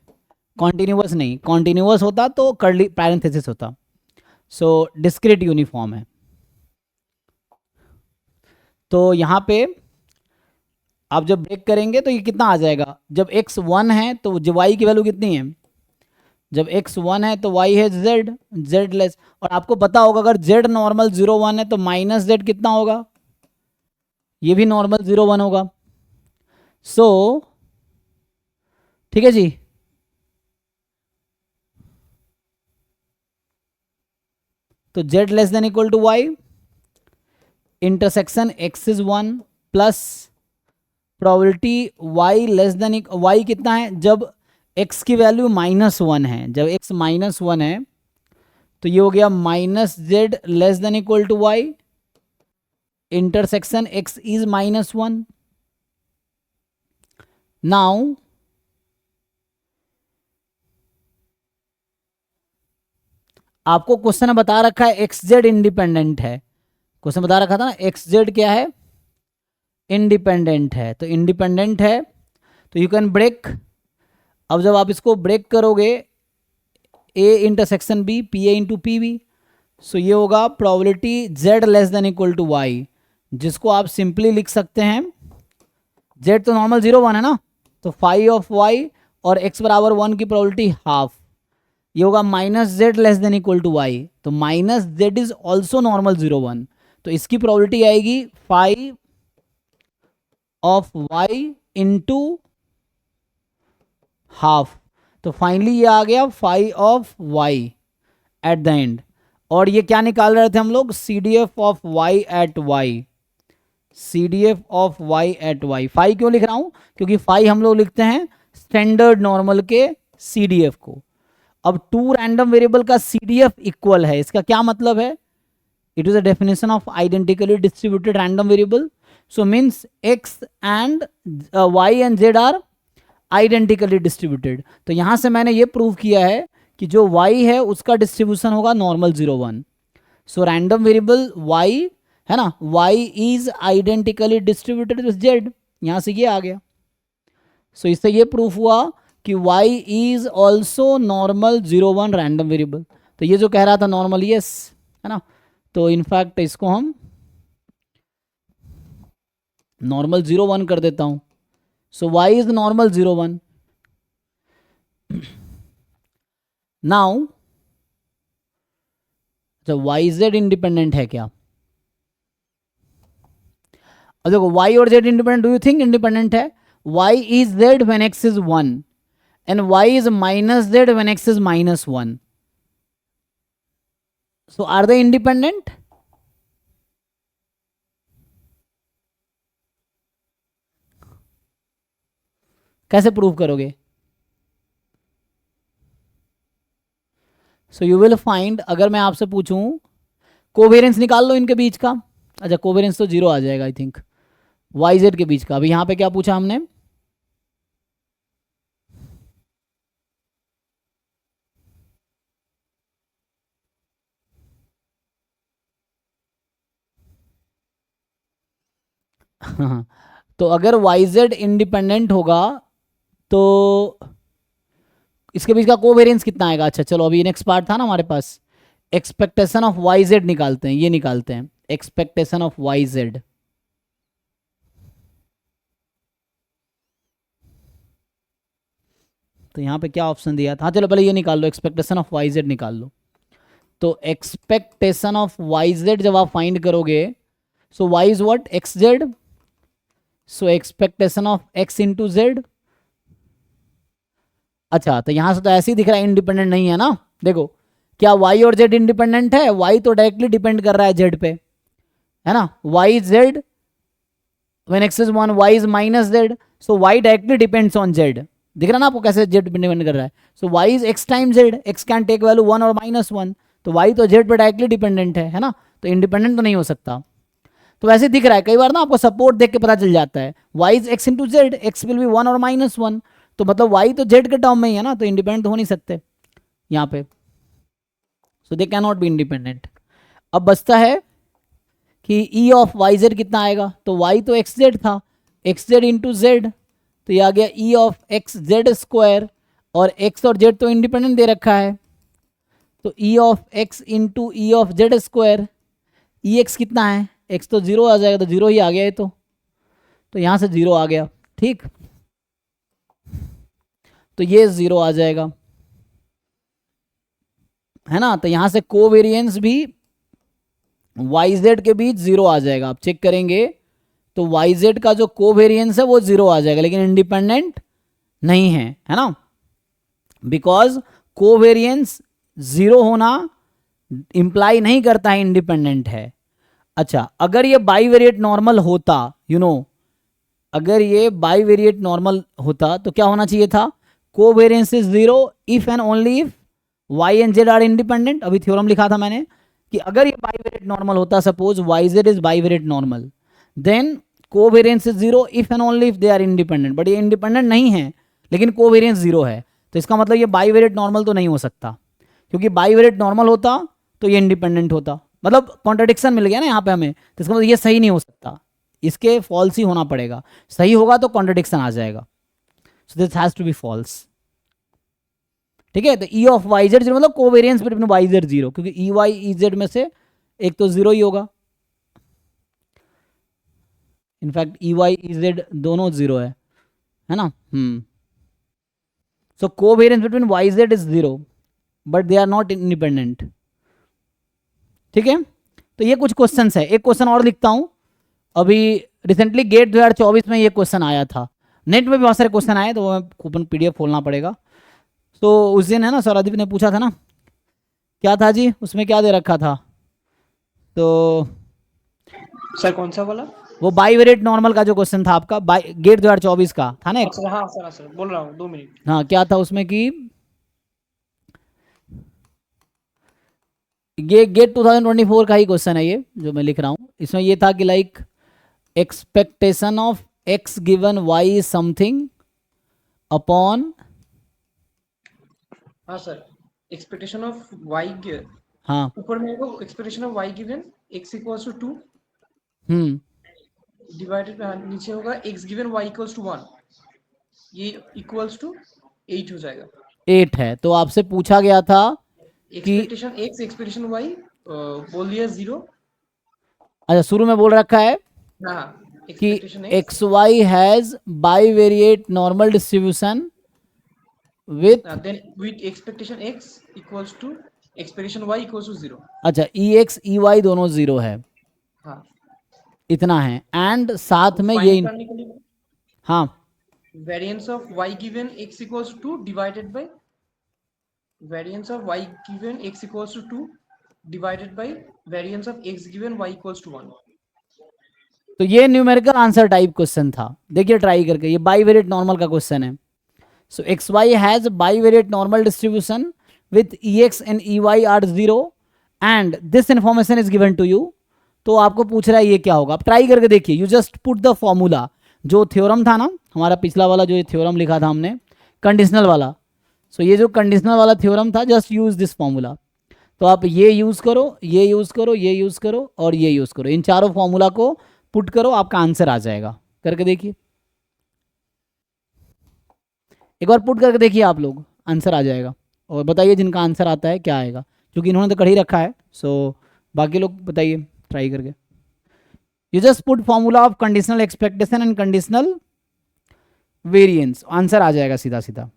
कॉन्टिन्यूअस नहीं। कॉन्टिन्यूअस होता तो कर्ली पैरेंथेसिस होता। सो डिस्क्रीट यूनिफॉर्म है। तो यहाँ पे आप जब ब्रेक करेंगे तो ये कितना आ जाएगा? जब x 1 है तो y की वैल्यू कितनी है? जब x 1 है तो y है z लेस, और आपको पता होगा अगर z नॉर्मल 0 1 है तो -z कितना होगा? ये भी नॉर्मल 0 1 होगा। सो ठीक है जी, तो z less than equal to y intersection x is 1 plus probability y less than y कितना है? जब x की वैल्यू -1 है, जब x -1 है तो ये हो गया -z less than equal to y intersection x is -1। Now आपको क्वेश्चन बता रखा है xz इंडिपेंडेंट है, क्वेश्चन बता रखा था ना xz क्या है? इंडिपेंडेंट है। तो इंडिपेंडेंट है तो यू कैन ब्रेक। अब जब आप इसको ब्रेक करोगे a intersection b pa into P B, so ये होगा probability z less than equal to y, जिसको आप सिंपली लिख सकते हैं, z तो नॉर्मल 0 1 है ना, तो फाई ऑफ y और x बराबर 1 की प्रोबेबिलिटी हाफ, ये होगा -z less than equal to y। तो -z इज ऑल्सो नॉर्मल 0 1, तो इसकी प्रोबेबिलिटी आएगी phi of y into half. तो फाइनली ये आ गया phi of y at the end. और ये क्या निकाल रहे थे हम लोग? CDF of y at y, CDF of y at y। Phi क्यों लिख रहा हूं? क्योंकि फाई हम लोग लिखते हैं स्टैंडर्ड नॉर्मल के CDF को। अब टू रैंडम वेरिएबल का CDF इक्वल है, इसका क्या मतलब है? It is a definition of identically distributed random variable. So means x and y and z are identically distributed. तो यहां से मैंने ये प्रूव किया है कि जो y है उसका डिस्ट्रीब्यूशन होगा normal 0 1। So random variable y है ना, y is identically distributed with z, यहां से ये आ गया। सो इससे ये प्रूफ हुआ कि y is also normal 0 1 random variable. तो ये जो कह रहा था नॉर्मल यस है ना, तो इनफैक्ट इसको हम नॉर्मल 0 1 कर देता हूं। So y is normal 0 1। Now तो yz इंडिपेंडेंट है क्या? अब देखो y और z independent, do you think independent है? y is z when x is 1 and y is -z when x is -1। So are they independent? कैसे prove करोगे? So you will find, अगर मैं आपसे पूछूं कोवेरियंस निकाल लो इनके बीच का, अच्छा कोवेरियंस तो जीरो आ जाएगा आई थिंक, वाई जेड के बीच का। अभी यहाँ पे क्या पूछा हमने? तो अगर वाई जेड इंडिपेंडेंट होगा तो इसके बीच का कोवेरियंस कितना आएगा? अच्छा चलो अभी नेक्स्ट पार्ट था ना हमारे पास, एक्सपेक्टेशन ऑफ वाई जेड निकालते हैं, ये निकालते हैं एक्सपेक्टेशन ऑफ वाई जेड। तो यहाँ पे क्या ऑप्शन दिया था? हाँ चलो पहले ये निकाल लो, एक्सपेक्टेशन ऑफ वाई जेड निकाल लो। तो एक्सपेक्टेशन ऑफ वाई जेड जब आप फाइंड करोगे, so Y is what? X Z, so expectation of X into Z. अच्छा तो यहां से तो ऐसे ही दिख रहा है इंडिपेंडेंट नहीं है ना, देखो क्या वाई और जेड इंडिपेंडेंट है? वाई तो डायरेक्टली डिपेंड कर रहा है जेड पे, है ना, y z when x is 1 y is minus z, so y directly depends on z. दिख रहा है ना आपको कैसे जेड डिपेंड कर रहा है? So Y is X time Z, X can take value 1 और -1, तो वाई तो जेड पे डायरेक्टली डिपेंडेंट है ना, तो इंडिपेंडेंट तो नहीं हो सकता। तो वैसे दिख रहा है, कई बार ना आपको सपोर्ट देख के पता चल जाता है, y is x into z, x will be 1 और -1, तो मतलब वाई तो जेड के टर्म में ही है ना, तो इंडिपेंडेंट तो हो नहीं सकते यहाँ पे, so they can not be independent. अब बचता है कि ई ऑफ वाई जेड कितना आएगा? तो वाई तो एक्स जेड था, एक्स जेड इंटू जेड, तो ये आ गया ई ऑफ एक्स जेड स्क्वायर, और एक्स और जेड तो इंडिपेंडेंट दे रखा है, तो E of X into E of Z square, E x कितना है? एक्स तो जीरो आ जाएगा, तो जीरो ही आ गया ये तो यहाँ से जीरो आ गया, ठीक, तो ये जीरो आ जाएगा, है ना, तो यहाँ से कोवेरियंस भी वाई जेड के बीच जीरो आ जाएगा। आप चेक करेंगे तो वाई जेड का जो कोवेरियंस है वो जीरो आ जाएगा, लेकिन इंडिपेंडेंट नहीं है ना, बिकॉज कोवेरियंस जीरो होना इंप्लाई नहीं करता है इंडिपेंडेंट है। अच्छा अगर ये बाईवेरिएट नॉर्मल होता, अगर ये बाईवेरिएट नॉर्मल होता तो क्या होना चाहिए था? Covariance is zero if and only if y and z are independent. अभी थ्योरम लिखा था मैंने कि अगर ये बाईवेरिएट नॉर्मल होता, suppose y Z is bivariate normal, then covariance is zero if and only if they are independent, but ये independent नहीं है लेकिन कोवेरियंस जीरो है, तो इसका मतलब ये बाईवेरिएट नॉर्मल तो नहीं हो सकता, क्योंकि बाईवेरिएट नॉर्मल होता तो ये इंडिपेंडेंट होता, मतलब कॉन्ट्रडिक्शन मिल गया ना यहाँ पे हमें, तो इसका मतलब ये सही नहीं हो सकता, इसके फॉल्स ही होना पड़ेगा, सही होगा तो कॉन्ट्रडिक्शन आ जाएगा, so this has to be false. ठीक है, तो E of Y Z zero मतलब covariance between Y Z zero, क्योंकि ई वाई ई जेड में से एक तो जीरो ही होगा, in fact E Y E Z दोनों जीरो है ना। So covariance between Y Z is zero but they are not independent. ठीक है, तो ये कुछ क्वेश्चंस है, एक क्वेश्चन और लिखता हूं, अभी रिसेंटली गेट 2024 में ये क्वेश्चन आया था, नेट में भी बहुत सारे क्वेश्चन आए, तो वो कूपन पीडीएफ खोलना पड़ेगा। तो उस दिन है ना सौरादीप ने पूछा था ना, क्या था जी उसमें क्या दे रखा था, तो सर कौन सा वाला? वो बाईवेरिएट नॉर्मल का जो क्वेश्चन था आपका, गेट 2024 का था ना एक, सर हाँ सर, हाँ सर बोल रहा हूँ 2 मिनट। हाँ क्या था उसमें कि ये गेट 2024 का ही क्वेश्चन है ये जो मैं लिख रहा हूँ, इसमें ये था कि like expectation of x given y something upon, हाँ सर, एक्सपेक्टेशन ऑफ वाई, हाँ ऊपर में होगा expectation of y given x equals to 2 divided, नीचे होगा x given y equals to 1, ये इक्वल्स टू 8 हो जाएगा। 8 है, तो आपसे पूछा गया था कि एक्सपेक्टेशन x एक्सपेक्टेशन y बोल दिया 0। अच्छा शुरू में बोल रखा है हाँ, कि expectation x Y has bivariate normal distribution with, then with expectation x equals to expectation y equals to 0। अच्छा ई एक्स ई वाई दोनों जीरो है, हाँ, इतना है, एंड साथ में ये फाइंड करने के लिए हाँ variance of y given x equals to 2 divided by variance of y given x equals to 2 divided by variance of x given y equals to 1. तो ये न्यूमेरिकल आंसर टाइप क्वेश्चन था, देखिए ट्राई करके, ये बाईवेरिएट नॉर्मल का question है. So X Y has bivariate normal distribution with E X and E Y are zero and this information is given to you. तो आपको पूछ रहा है ये क्या होगा, आप ट्राई करके देखिए. You just put the formula, जो थ्योरम था ना हमारा पिछला वाला, जो ये थ्योरम लिखा था हमने कंडीशनल वाला. सो ये जो कंडीशनल वाला थ्योरम था, जस्ट यूज दिस फॉर्मूला. तो आप ये यूज़ करो, ये यूज़ करो, ये यूज़ करो और ये यूज़ करो. इन चारों फॉर्मूला को पुट करो, आपका आंसर आ जाएगा. करके देखिए, एक बार पुट करके देखिए आप लोग, आंसर आ जाएगा. और बताइए जिनका आंसर आता है क्या आएगा, क्योंकि इन्होंने तो कर ही रखा है. सो बाकी लोग बताइए ट्राई करके. You just put formula of conditional expectation and conditional variance, answer आ जाएगा सीधा सीधा.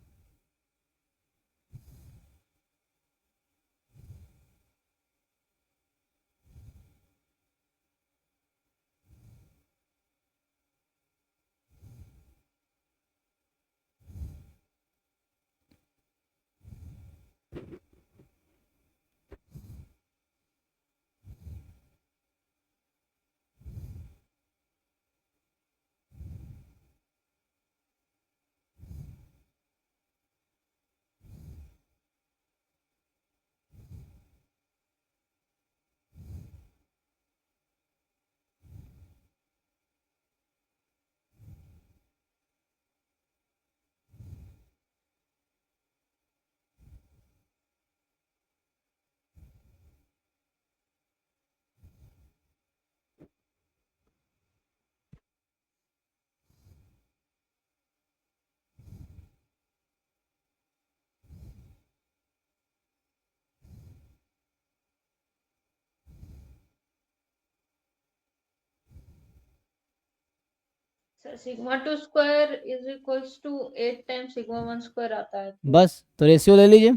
Sir sigma two square is equals to 8 times sigma one square आता है. बस तो रेशियो ले लीजिए,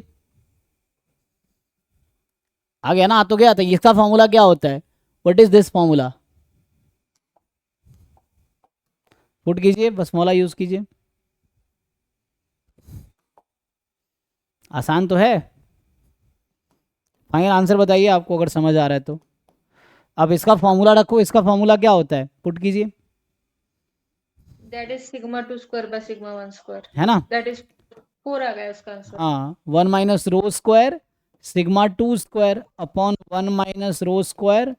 आ गया ना. आ तो गया. तो इसका फॉर्मूला क्या होता है, what is this formula, put कीजिए, बस फॉर्मूला यूज कीजिए. आसान तो है. फाइनल आंसर बताइए आपको अगर समझ आ रहा है तो. अब इसका फॉर्मूला रखो, इसका फॉर्मूला क्या होता है, पुट कीजिए. That is sigma two square by sigma one square, है ना. दैट इज 4 आ गया इसका आंसर. हाँ, 1 minus rho square sigma two square upon 1 minus rho square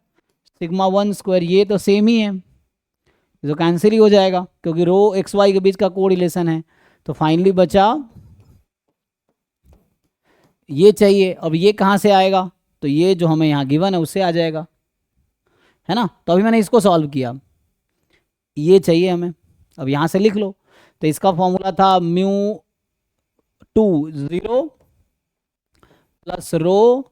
sigma one square. ये तो सेम ही है, ये तो कैंसिल ही हो जाएगा क्योंकि रो एक्स वाई के बीच का को रिलेशन है. तो फाइनली बचा ये चाहिए. अब ये कहाँ से आएगा, तो ये जो हमें यहाँ गिवन है उससे आ जाएगा, है ना. तो अभी मैंने इसको सॉल्व किया, ये चाहिए हमें. अब यहाँ से लिख लो. तो इसका फॉर्मूला था mu two 0 plus rho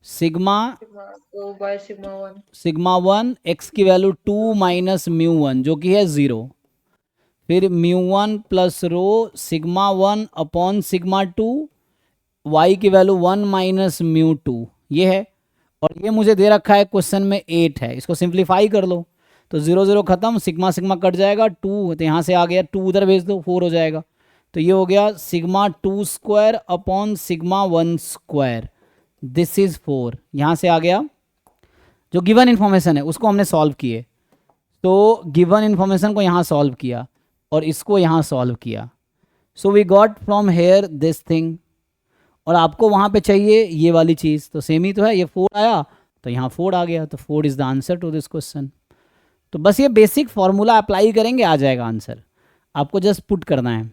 sigma sigma 2 by sigma 1. Sigma 1 x की वैल्यू 2 माइनस म्यू 1 जो कि है 0. फिर mu 1 plus rho sigma 1 upon sigma 2 y की वैल्यू 1 माइनस म्यू 2 ये है. और ये मुझे दे रखा है क्वेश्चन में 8 है, इसको सिंप्लीफाई कर लो. तो 0 0 खत्म, सिग्मा सिग्मा कट जाएगा, 2 तो यहाँ से आ गया, 2 उधर भेज दो, 4 हो जाएगा. तो ये हो गया sigma 2 square upon sigma 1 square, this is 4. यहाँ से आ गया. जो गिवन इन्फॉर्मेशन है उसको हमने सॉल्व किए. तो गिवन इन्फॉर्मेशन को यहाँ सॉल्व किया और इसको यहाँ सॉल्व किया. So we got from here this thing. और आपको वहाँ पे चाहिए ये वाली चीज़, तो सेम ही तो है. ये 4 आया तो यहाँ 4 आ गया, तो 4 is the answer to this question. तो बस ये बेसिक फॉर्मूला अप्लाई करेंगे, आ जाएगा आंसर. आपको जस्ट पुट करना है,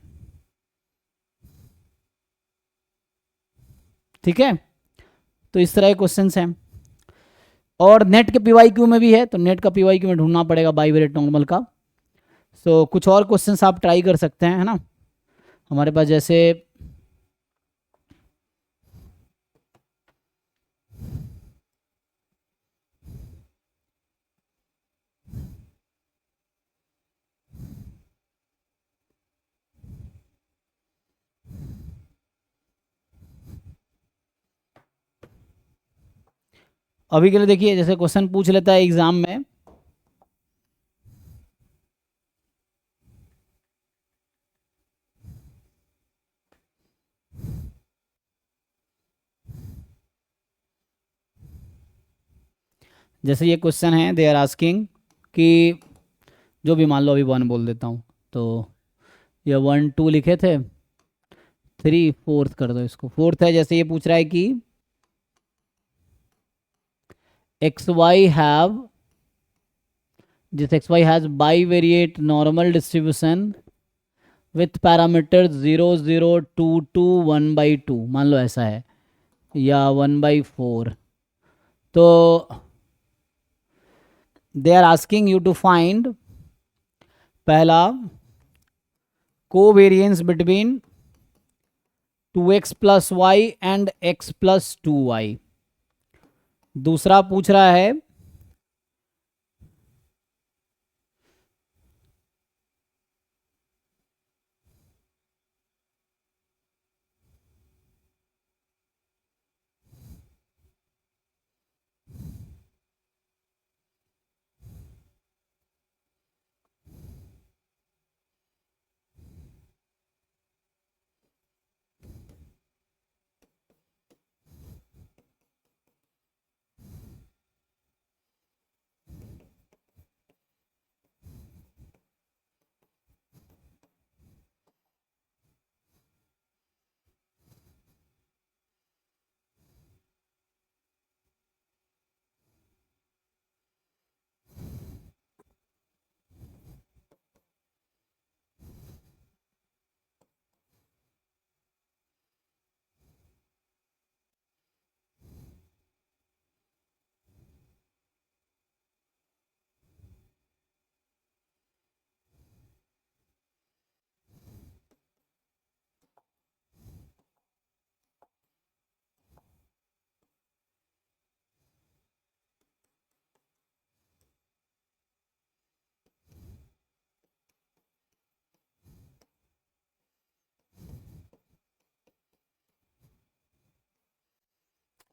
ठीक है. तो इस तरह के क्वेश्चन हैं. और नेट के पीवाईक्यू में भी है, तो नेट का पीवाईक्यू में ढूंढना पड़ेगा बाईवेरिएट नॉर्मल का. सो कुछ और क्वेश्चंस आप ट्राई कर सकते हैं, है ना. हमारे पास जैसे अभी के लिए देखिए, जैसे क्वेश्चन पूछ लेता है एग्जाम में, जैसे ये क्वेश्चन है, दे आर आस्किंग कि जो भी मान लो, अभी 1 बोल देता हूँ, तो ये 1 2 लिखे थे, 3 फोर्थ कर दो इसको, फोर्थ है। जैसे ये पूछ रहा है कि एक्स वाई हैव, जिस x Y has bivariate normal distribution with parameter 0 0 2 2 1/2, मान लो ऐसा है, या 1/4। तो they are asking you to find पहला covariance between 2x plus y and x plus 2y। दूसरा पूछ रहा है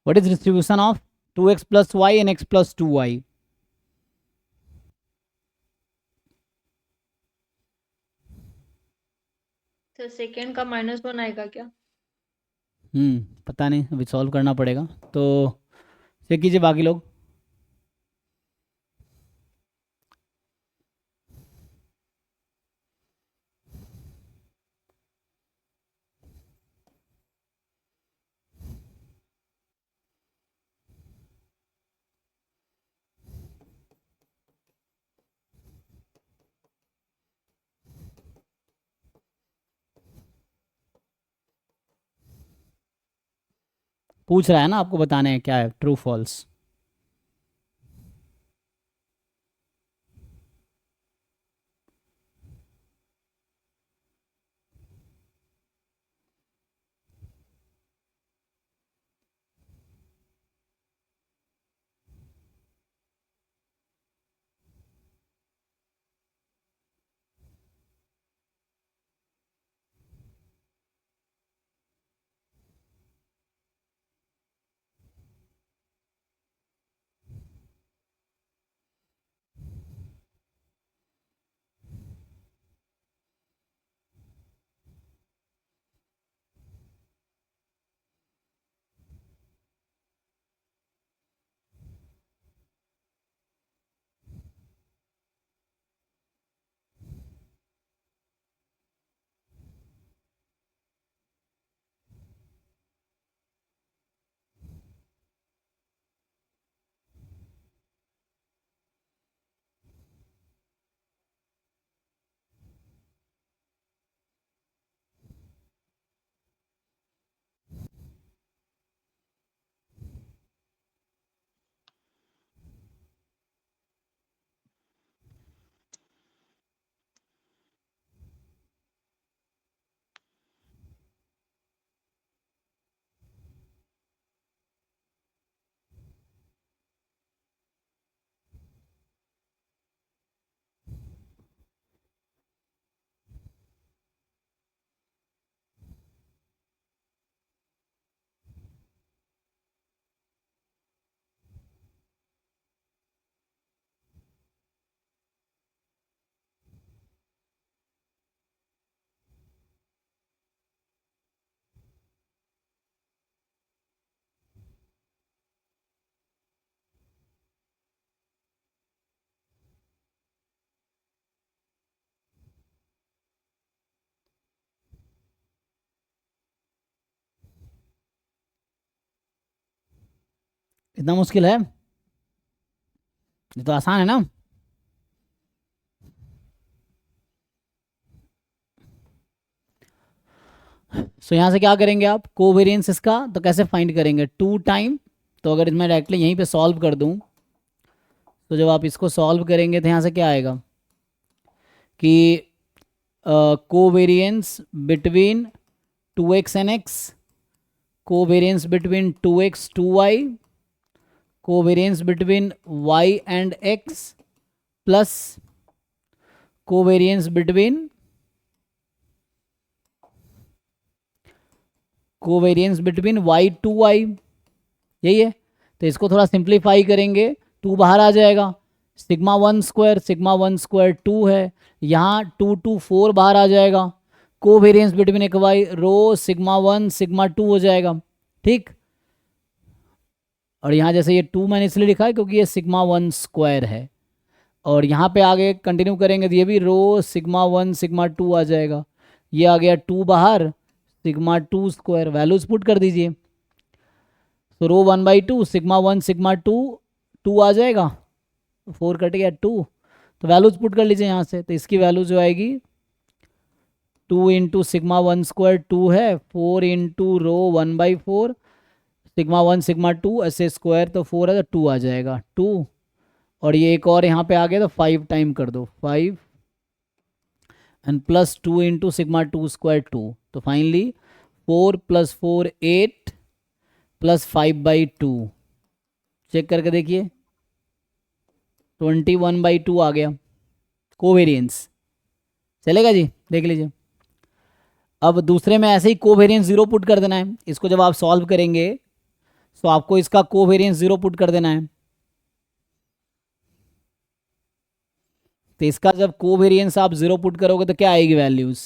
what is distribution of 2x plus y and x plus 2y। Sir second का -1 आएगा क्या? पता नहीं, अभी सॉल्व करना पड़ेगा। तो चेक कीजिए बाकी लोग। पूछ रहा है ना, आपको बताने हैं क्या है, ट्रू फॉल्स। इतना मुश्किल है? ये तो आसान है ना। सो यहाँ से क्या करेंगे आप, कोवेरियंस इसका तो कैसे फाइंड करेंगे, 2 टाइम, तो अगर मैं डायरेक्टली यहीं पे सॉल्व कर दूँ तो जब आप इसको सॉल्व करेंगे तो यहाँ से क्या आएगा कि covariance between 2x and x, covariance between 2x 2y, covariance between y and x, plus covariance between y to y, यही है। तो इसको थोड़ा सिंप्लीफाई करेंगे, 2 बाहर आ जाएगा, सिग्मा 1 स्क्वायर 2 है, यहाँ 2 2 4 बाहर आ जाएगा, कोवेरियंस बिटवीन एक वाई रो सिग्मा 1 सिग्मा 2 हो जाएगा, ठीक। और यहाँ जैसे ये 2 मैंने इसलिए लिखा है क्योंकि ये सिग्मा 1 स्क्वायर है, और यहाँ पे आगे कंटिन्यू करेंगे तो ये भी रो सिग्मा 1 सिग्मा 2 आ जाएगा, ये आ गया 2 बाहर, सिग्मा 2 स्क्वायर, वैल्यूज पुट कर दीजिए। तो रो 1/2 सिग्मा 1 सिग्मा 2 2 आ जाएगा, 4 कट गया 2, तो वैल्यूज पुट कर लीजिए यहाँ से। तो इसकी वैल्यू जो आएगी 2 इंटू सिग्मा 1 स्क्वायर 2 है, 4 इंटू रो 1/4 सिग्मा 1 सिग्मा 2 ऐसे स्क्वायर, तो 4 है तो 2 आ जाएगा 2, और ये एक और यहाँ पे आ गया तो 5 टाइम कर दो 5 and plus 2 into sigma 2 square 2, तो फाइनली 4 + 4 8 प्लस 5/2, चेक करके देखिए 21/2 आ गया कोवेरियंस, चलेगा जी, देख लीजिए। अब दूसरे में ऐसे ही कोवेरियंस 0 पुट कर देना है, इसको जब आप सॉल्व करेंगे तो आपको इसका कोवेरियंस 0 पुट कर देना है। तो इसका जब कोवेरियंस आप 0 पुट करोगे तो क्या आएगी वैल्यूज,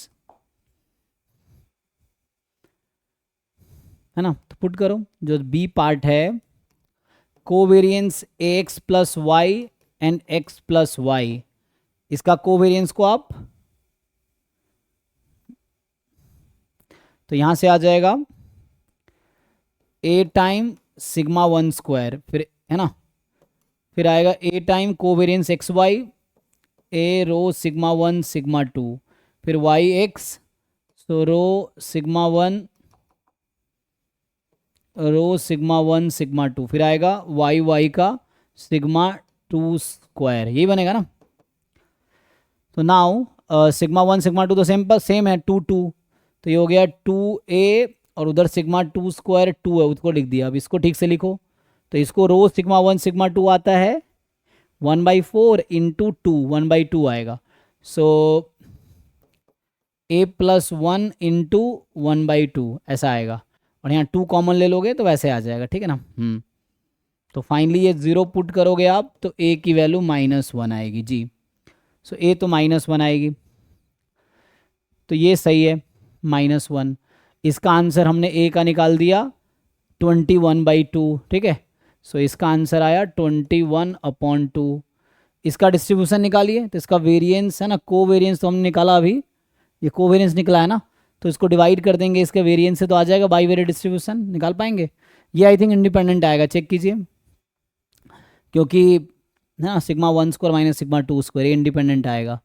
है ना। तो पुट करो, जो बी पार्ट है covariance ax + y and x + y, इसका कोवेरियंस को आप, तो यहां से आ जाएगा a टाइम सिग्मा 1 स्क्वायर, फिर है ना, फिर आएगा a time covariance x y, a rho sigma 1 sigma 2, फिर y x, so rho sigma 1 sigma 2, फिर आएगा y का सिग्मा 2 स्क्वायर, यही बनेगा ना। तो नाउ सिग्मा 1 सिग्मा 2 तो सेम है 2 2, तो ये हो गया 2a, और उधर सिग्मा 2 स्क्वायर 2 है, उसको लिख दिया। अब इसको ठीक से लिखो, तो इसको रो सिग्मा 1 सिग्मा 2 आता है 1/4 इंटू 2 1/2 आएगा, सो a + 1 इंटू 1/2 ऐसा आएगा, और यहाँ 2 कॉमन ले लोगे तो वैसे आ जाएगा, ठीक है ना। तो फाइनली ये 0 पुट करोगे आप तो a की वैल्यू -1 आएगी जी। सो a तो -1 आएगी, तो ये सही है -1। इसका आंसर हमने a का निकाल दिया 21/2, ठीक है। सो इसका आंसर आया 21/2। इसका डिस्ट्रीब्यूशन निकालिए, तो इसका वेरिएंस है ना, कोवेरियंस तो हमने निकाला अभी, ये कोवेरियंस निकला है ना, तो इसको डिवाइड कर देंगे इसके वेरिएंस से तो आ जाएगा बाईवेरिएट डिस्ट्रीब्यूशन, निकाल पाएंगे। ये आई थिंक इंडिपेंडेंट आएगा, चेक कीजिए, क्योंकि ना सिग्मा 1 स्क्वायर - सिग्मा 2 स्क्वायर ये इंडिपेंडेंट आएगा।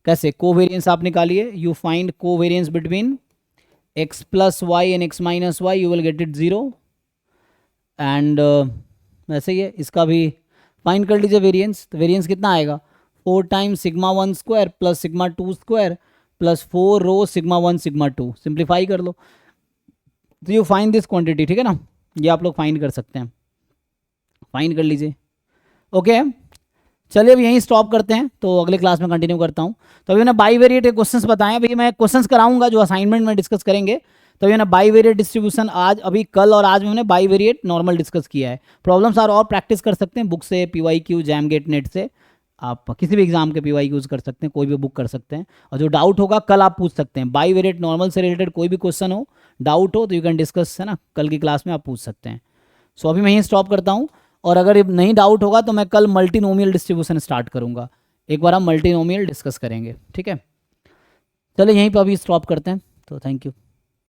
कैसे, कोवेरियंस आप निकालिए, you find covariance between x + y and x - y, you will get it 0, and वैसे ही है, इसका भी फाइंड कर लीजिए वेरिएंस। तो वेरिएंस कितना आएगा, 4 times sigma 1 square plus sigma 2 square plus 4 रो सिग्मा 1 सिग्मा 2, सिंप्लीफाई कर लो तो यू फाइंड दिस क्वांटिटी, ठीक है ना। ये आप लोग फाइंड कर सकते हैं, फाइंड कर लीजिए। ओके चलिए अब यहीं स्टॉप करते हैं, तो अगले क्लास में कंटिन्यू करता हूँ। तो अभी मैंने बाईवेरिएट के क्वेश्चंस बताए, अभी मैं क्वेश्चंस कराऊंगा जो असाइनमेंट में डिस्कस करेंगे। तो अभी मैंने बाईवेरिएट डिस्ट्रीब्यूशन आज, अभी कल और आज में मैंने बाईवेरिएट नॉर्मल डिस्कस किया है। प्रॉब्लम्स और प्रैक्टिस कर सकते हैं बुक से, PYQ, जैमगेट नेट से, आप किसी भी एग्जाम के PYQ यूज़ कर सकते हैं, कोई भी बुक कर सकते हैं, और जो डाउट होगा कल आप पूछ सकते हैं। बाईवेरिएट नॉर्मल से रिलेटेड कोई भी क्वेश्चन हो, डाउट हो तो यू कैन डिस्कस, है ना, कल की क्लास में आप पूछ सकते हैं। सो अभी मैं यहीं स्टॉप करता हूँ, और अगर नहीं डाउट होगा तो मैं कल मल्टीनोमियल डिस्ट्रीब्यूशन स्टार्ट करूँगा, एक बार हम मल्टीनोमियल डिस्कस करेंगे, ठीक है। चलिए यहीं पर अभी स्टॉप करते हैं, तो थैंक यू।